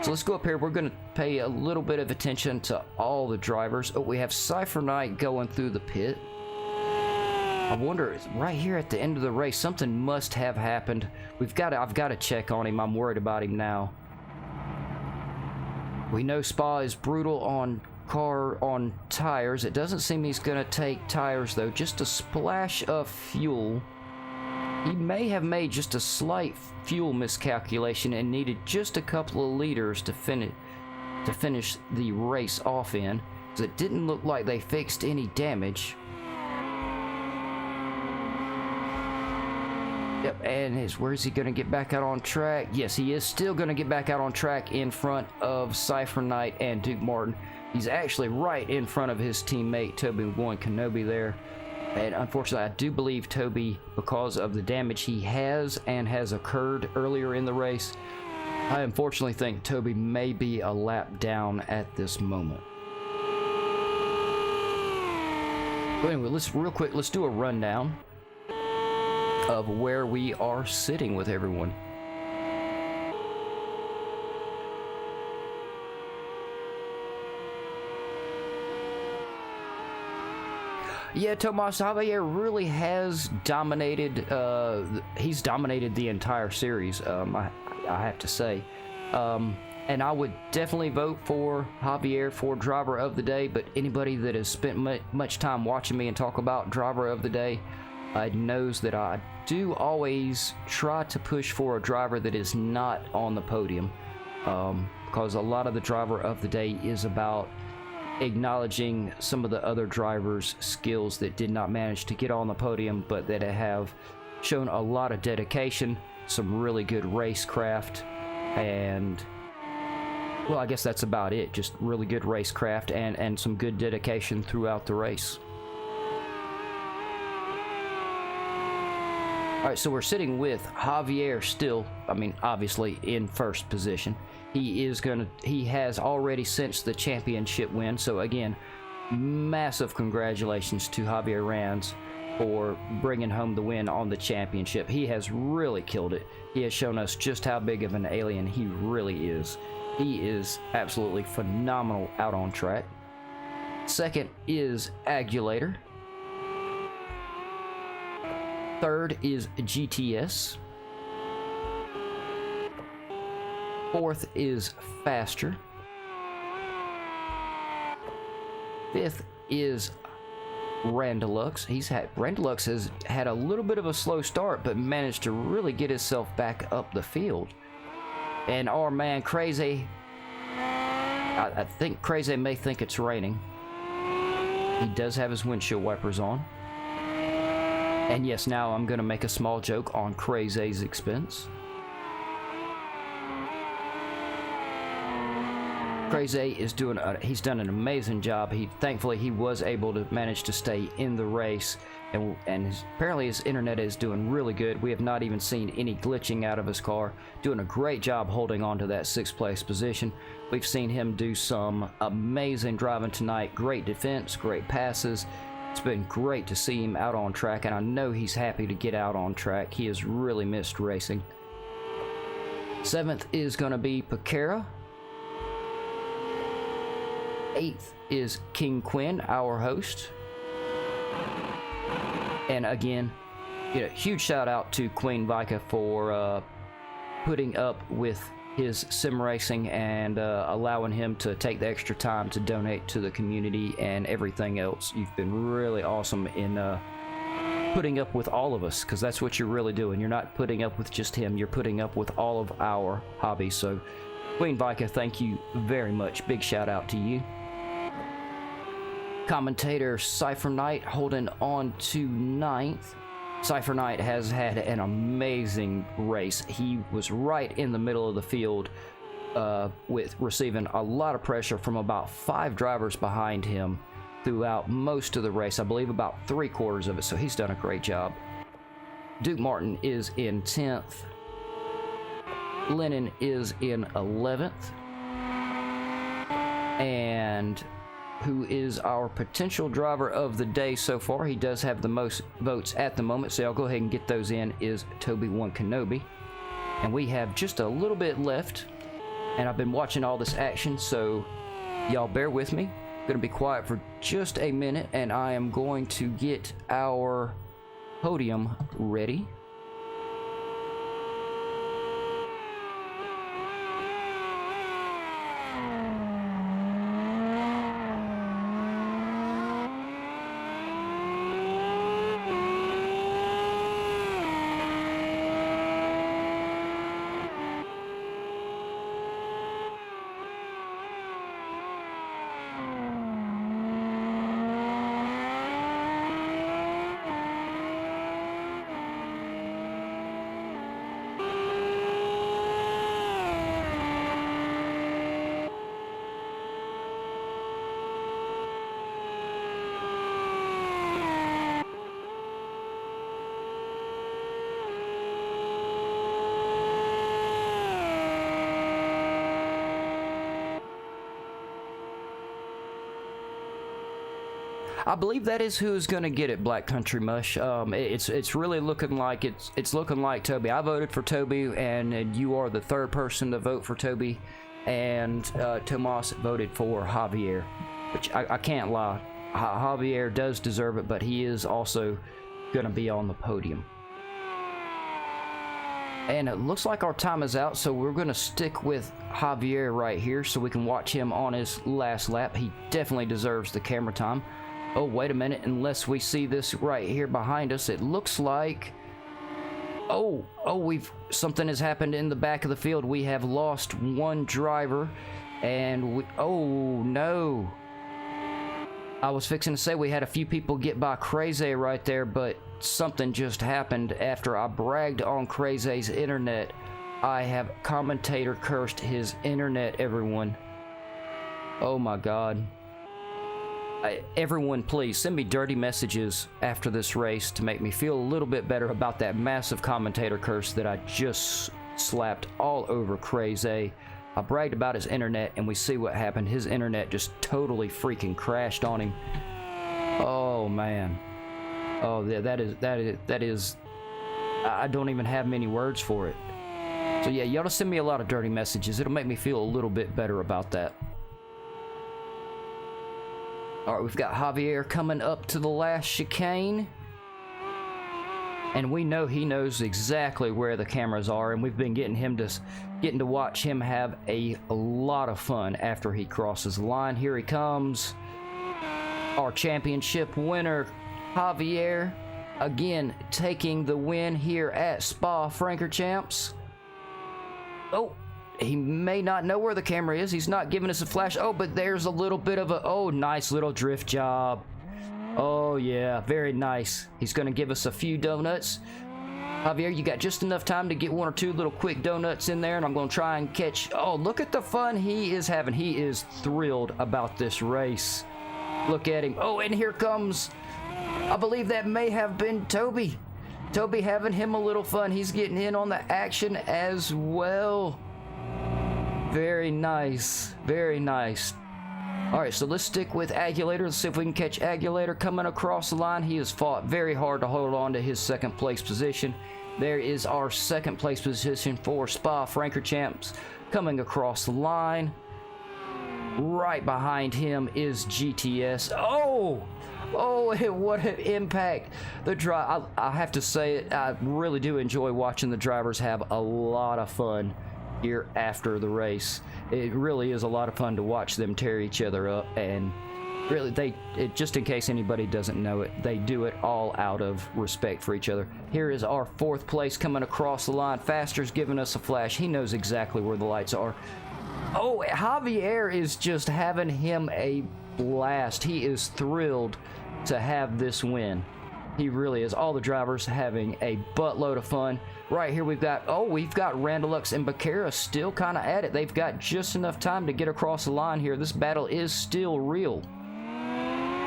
[SPEAKER 1] So let's go up here. We're going to pay a little bit of attention to all the drivers. Oh, we have Cypher Knight going through the pit. I wonder, right here at the end of the race, something must have happened. I've got to check on him. I'm worried about him now. We know Spa is brutal on tires. It doesn't seem he's going to take tires, though. Just a splash of fuel. He may have made just a slight fuel miscalculation and needed just a couple of liters to finish the race off in, because it didn't look like they fixed any damage. Yep, and where is he going to get back out on track? Yes, he is still going to get back out on track in front of Cypher Knight and Duke Martin. He's actually right in front of his teammate, Toby Kenobi there. And unfortunately, I do believe Toby, because of the damage he has and has occurred earlier in the race, I unfortunately think Toby may be a lap down at this moment. But anyway, let's do a rundown of where we are sitting with everyone. Yeah, Tomas Javier really has dominated. He's dominated the entire series, I have to say. And I would definitely vote for Javier for driver of the day, but anybody that has spent much time watching me and talk about driver of the day knows that I do always try to push for a driver that is not on the podium, because a lot of the driver of the day is about acknowledging some of the other drivers' skills that did not manage to get on the podium, but that have shown a lot of dedication, some really good racecraft, and well, I guess that's about it. Just really good racecraft and some good dedication throughout the race. Alright, so we're sitting with Javier still, I mean, obviously in first position. He has already cinched the championship win, so again, massive congratulations to Javier Ranz for bringing home the win on the championship. He has really killed it. He has shown us just how big of an alien he really is. He is absolutely phenomenal out on track. Second is Agulator. Third is GTS. Fourth is Faster. Fifth is Randalux. Randalux has had a little bit of a slow start, but managed to really get himself back up the field. And our man Crazy, I think Crazy may think it's raining. He does have his windshield wipers on. And yes, now I'm going to make a small joke on Crazy's expense. Crazy is he's done an amazing job. Thankfully he was able to manage to stay in the race, and apparently his internet is doing really good. We have not even seen any glitching out of his car. Doing a great job holding on to that 6th place position. We've seen him do some amazing driving tonight. Great defense, great passes. It's been great to see him out on track, and I know he's happy to get out on track. He has really missed racing. 7th is going to be Pacara. 8th is King Quinn, our host. And again, huge shout out to Queen Vika for putting up with his sim racing and allowing him to take the extra time to donate to the community and everything else. You've been really awesome in putting up with all of us, because that's what you're really doing. You're not putting up with just him, you're putting up with all of our hobbies. So Queen Vika, thank you very much. Big shout out to you. Commentator Cypher Knight holding on to 9th. Cypher Knight has had an amazing race. He was right in the middle of the field with receiving a lot of pressure from about 5 drivers behind him throughout most of the race. I believe about 3/4 of it, so he's done a great job. Duke Martin is in 10th. Lennon is in 11th. And who is our potential driver of the day so far? He does have the most votes at the moment, so I'll go ahead and get those in, is Toby One Kenobi. And we have just a little bit left, and I've been watching all this action, so y'all bear with me. I'm gonna be quiet for just a minute, and I am going to get our podium ready. I believe that is who's going to get it, Black Country Mush. It's really looking like it's looking like Toby. I voted for Toby, and you are the 3rd person to vote for Toby, and Tomas voted for Javier, which I can't lie. Javier does deserve it, but he is also going to be on the podium. And it looks like our time is out, so we're going to stick with Javier right here so we can watch him on his last lap. He definitely deserves the camera time. Oh, wait a minute, unless we see this right here behind us, it looks like... Oh, something has happened in the back of the field. We have lost one driver, and oh, no. I was fixing to say we had a few people get by Crazy right there, but something just happened after I bragged on Crazy's internet. I have commentator cursed his internet, everyone. Oh my god. Everyone, please send me dirty messages after this race to make me feel a little bit better about that massive commentator curse that I just slapped all over Crazy. I bragged about his internet, and we see what happened. His internet just totally freaking crashed on him. Oh man. Oh yeah, that is. I don't even have many words for it. So yeah, y'all send me a lot of dirty messages. It'll make me feel a little bit better about that. Alright, we've got Javier coming up to the last chicane. And we know he knows exactly where the cameras are, and we've been getting to watch him have a lot of fun after he crosses the line. Here he comes. Our championship winner, Javier, again taking the win here at Spa-Francorchamps. Oh, he may not know where the camera is. He's not giving us a flash. Oh, but there's a little bit of a... Oh, nice little drift job. Oh, yeah. Very nice. He's going to give us a few donuts. Javier, you got just enough time to get 1 or 2 little quick donuts in there, and I'm going to try and catch... Oh, look at the fun he is having. He is thrilled about this race. Look at him. Oh, and here comes... I believe that may have been Toby. Toby having him a little fun. He's getting in on the action as well. Very nice. Very nice. Alright, so let's stick with Agulator. Let's see if we can catch Agulator coming across the line. He has fought very hard to hold on to his 2nd place position. There is our second place position for Spa-Francorchamps coming across the line. Right behind him is GTS. Oh, what an impact. The drive, I have to say it, I really do enjoy watching the drivers have a lot of fun here after the race. It really is a lot of fun to watch them tear each other up, and really just in case anybody doesn't know it, they do it all out of respect for each other. Here is our fourth place coming across the line. Faster's giving us a flash. He knows exactly where the lights are. Oh, Javier is just having him a blast. He is thrilled to have this win. He really is. All the drivers having a buttload of fun. Right here we've got Randalux and Becerra still kind of at it. They've got just enough time to get across the line here. This battle is still real.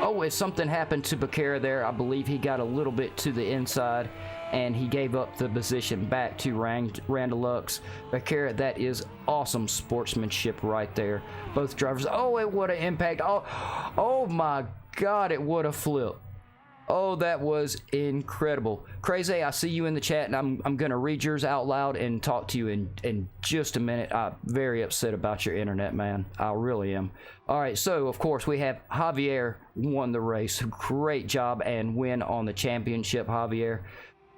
[SPEAKER 1] Oh, something happened to Becerra there. I believe he got a little bit to the inside, and he gave up the position back to Randalux. Becerra, that is awesome sportsmanship right there. Both drivers, oh, what an impact. Oh my God, it would have flipped. Oh, that was incredible. Crazy, I see you in the chat, and I'm going to read yours out loud and talk to you in just a minute. I'm very upset about your internet, man. I really am. All right, so, of course, we have Javier won the race. Great job and win on the championship, Javier.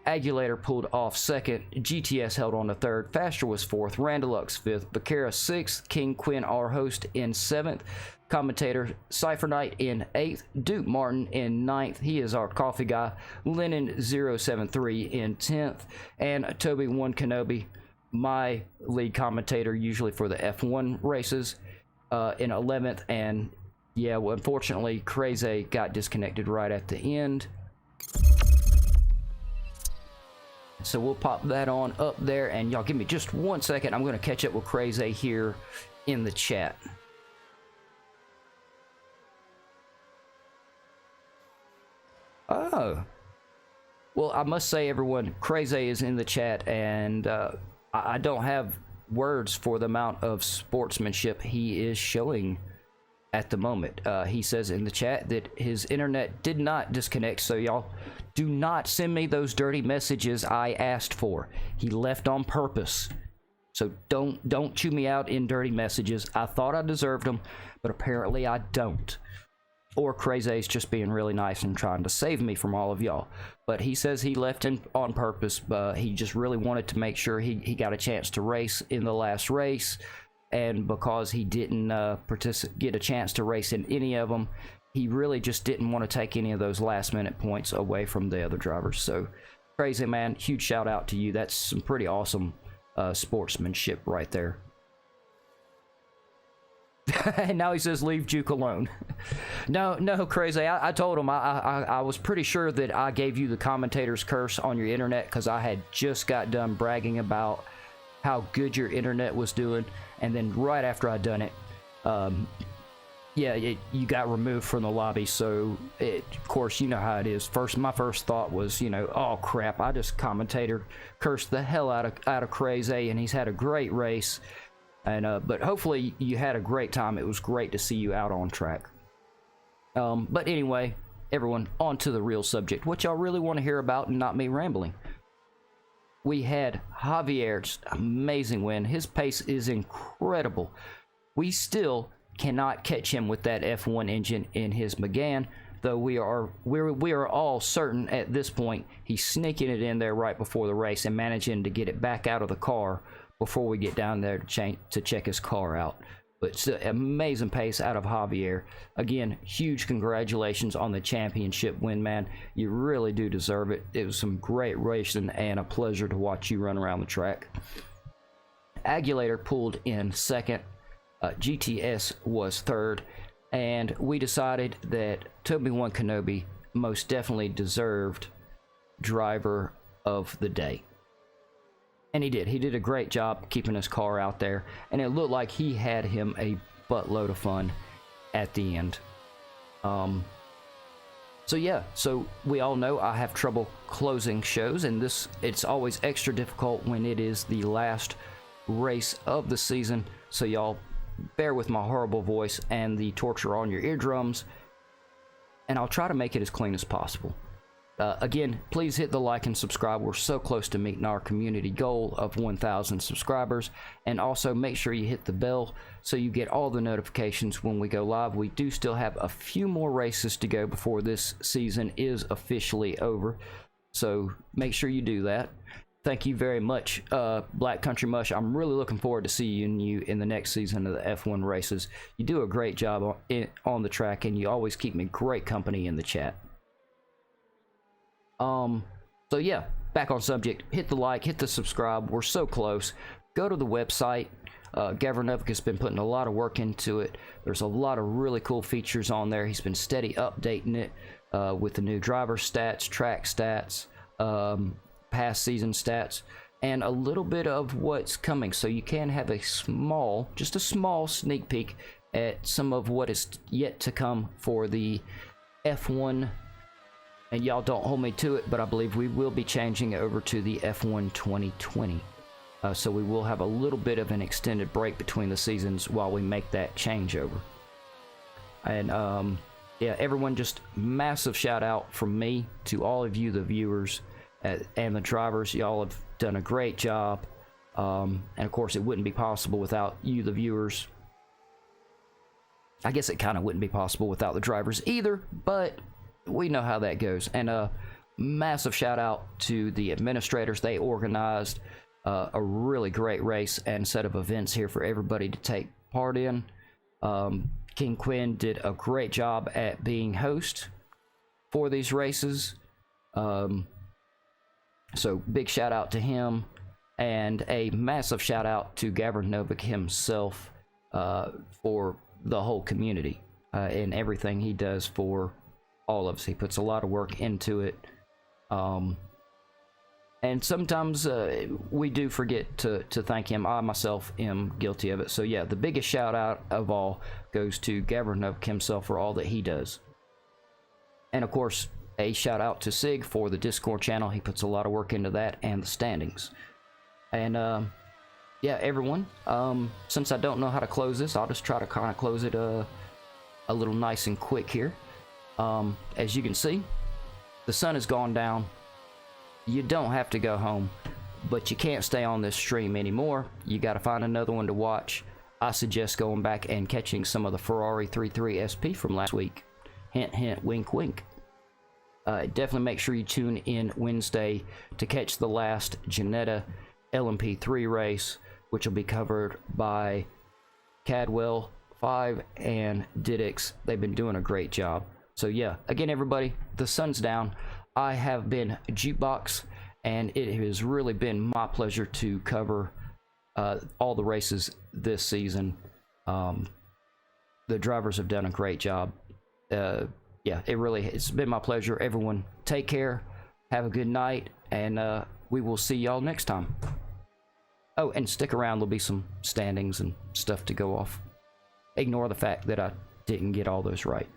[SPEAKER 1] Aguilator pulled off second. GTS held on to third. Faster was fourth. Randalux fifth. Becerra sixth. King Quinn, our host, in seventh. Commentator Cypher Knight in 8th, Duke Martin in 9th, he is our coffee guy, Lennon 073 in 10th, and Toby One Kenobi, my lead commentator usually for the F1 races, in 11th. And yeah, well, unfortunately Crazy got disconnected right at the end, so we'll pop that on up there, and y'all give me just 1 second. I'm going to catch up with Crazy here in the chat. Oh, well, I must say, everyone, Crazy is in the chat, and I don't have words for the amount of sportsmanship he is showing at the moment. He says in the chat that his internet did not disconnect, so y'all do not send me those dirty messages I asked for. He left on purpose, so don't chew me out in dirty messages. I thought I deserved them, but apparently I don't. Or Crazy's just being really nice and trying to save me from all of y'all. But he says he left him on purpose. He just really wanted to make sure he got a chance to race in the last race. And because he didn't get a chance to race in any of them, he really just didn't want to take any of those last minute points away from the other drivers. So, Crazy, man, huge shout out to you. That's some pretty awesome sportsmanship right there. And now he says, leave Juke alone. No, Crazy. I told him I was pretty sure that I gave you the commentator's curse on your internet, because I had just got done bragging about how good your internet was doing, and then right after I done it, you got removed from the lobby. So of course, you know how it is. My first thought was, oh crap, I just commentator cursed the hell out of Crazy, and he's had a great race. And but hopefully you had a great time. It was great to see you out on track. But anyway, everyone, on to the real subject, what y'all really want to hear about, and not me rambling. We had Javier's amazing win. His pace is incredible. We still cannot catch him with that F1 engine in his Megane, though we are all certain at this point he's sneaking it in there right before the race and managing to get it back out of the car before we get down there to check his car out. But it's an amazing pace out of Javier. Again, huge congratulations on the championship win, man. You really do deserve it. It was some great racing and a pleasure to watch you run around the track. Aguilator pulled in second. GTS was third. And we decided that Toby One Kenobi most definitely deserved driver of the day. And he did. He did a great job keeping his car out there. And it looked like he had him a buttload of fun at the end. So yeah, so we all know I have trouble closing shows. And it's always extra difficult when it is the last race of the season. So y'all bear with my horrible voice and the torture on your eardrums. And I'll try to make it as clean as possible. Again, please hit the like and subscribe. We're so close to meeting our community goal of 1,000 subscribers. And also make sure you hit the bell so you get all the notifications when we go live. We do still have a few more races to go before this season is officially over. So make sure you do that. Thank you very much, Black Country Mush. I'm really looking forward to seeing you in the next season of the F1 races. You do a great job on the track, and you always keep me great company in the chat. So yeah, back on subject. Hit the like, hit the subscribe. We're so close. Go to the website. GAVRA has been putting a lot of work into it. There's a lot of really cool features on there. He's been steady updating it with the new driver stats, track stats, past season stats, and a little bit of what's coming, so you can have a small, just a small sneak peek at some of what is yet to come for the F1. And y'all don't hold me to it, but I believe we will be changing over to the F1 2020, so we will have a little bit of an extended break between the seasons while we make that changeover. And yeah, everyone, just massive shout out from me to all of you, the viewers and the drivers. Y'all have done a great job, and of course it wouldn't be possible without you, the viewers. I guess it kind of wouldn't be possible without the drivers either, but we know how that goes. And a massive shout out to the administrators. They organized a really great race and set of events here for everybody to take part in. King Quinn did a great job at being host for these races. So big shout out to him, and a massive shout out to GAVRA himself for the whole community and everything he does for all of us. He puts a lot of work into it, and sometimes we do forget to thank him. I myself am guilty of it. So yeah, the biggest shout out of all goes to GAVRA himself for all that he does. And of course, a shout out to Sig for the Discord channel. He puts a lot of work into that and the standings. And yeah, everyone, since I don't know how to close this, I'll just try to kind of close it a little nice and quick here. As you can see, the sun has gone down. You don't have to go home, but you can't stay on this stream anymore. You got to find another one to watch. I suggest going back and catching some of the Ferrari 33 SP from last week. Hint, hint, wink, wink. Definitely make sure you tune in Wednesday to catch the last Janetta LMP3 race, which will be covered by Cadwell 5 and Didix. They've been doing a great job. So yeah, again, everybody, the sun's down. I have been Jukebox, and it has really been my pleasure to cover all the races this season. The drivers have done a great job. Yeah, it's been my pleasure. Everyone, take care, have a good night, and we will see y'all next time. Oh, and stick around. There'll be some standings and stuff to go off. Ignore the fact that I didn't get all those right.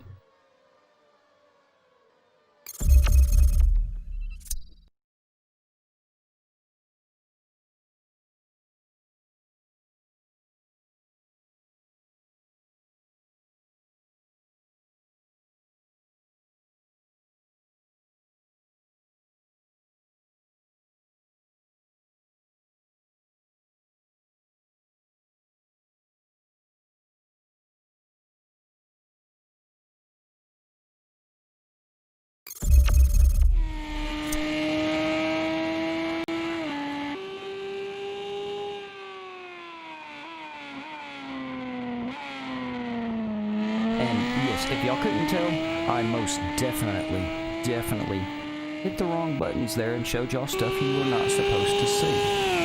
[SPEAKER 1] If y'all couldn't tell, I most definitely hit the wrong buttons there and showed y'all stuff you were not supposed to see.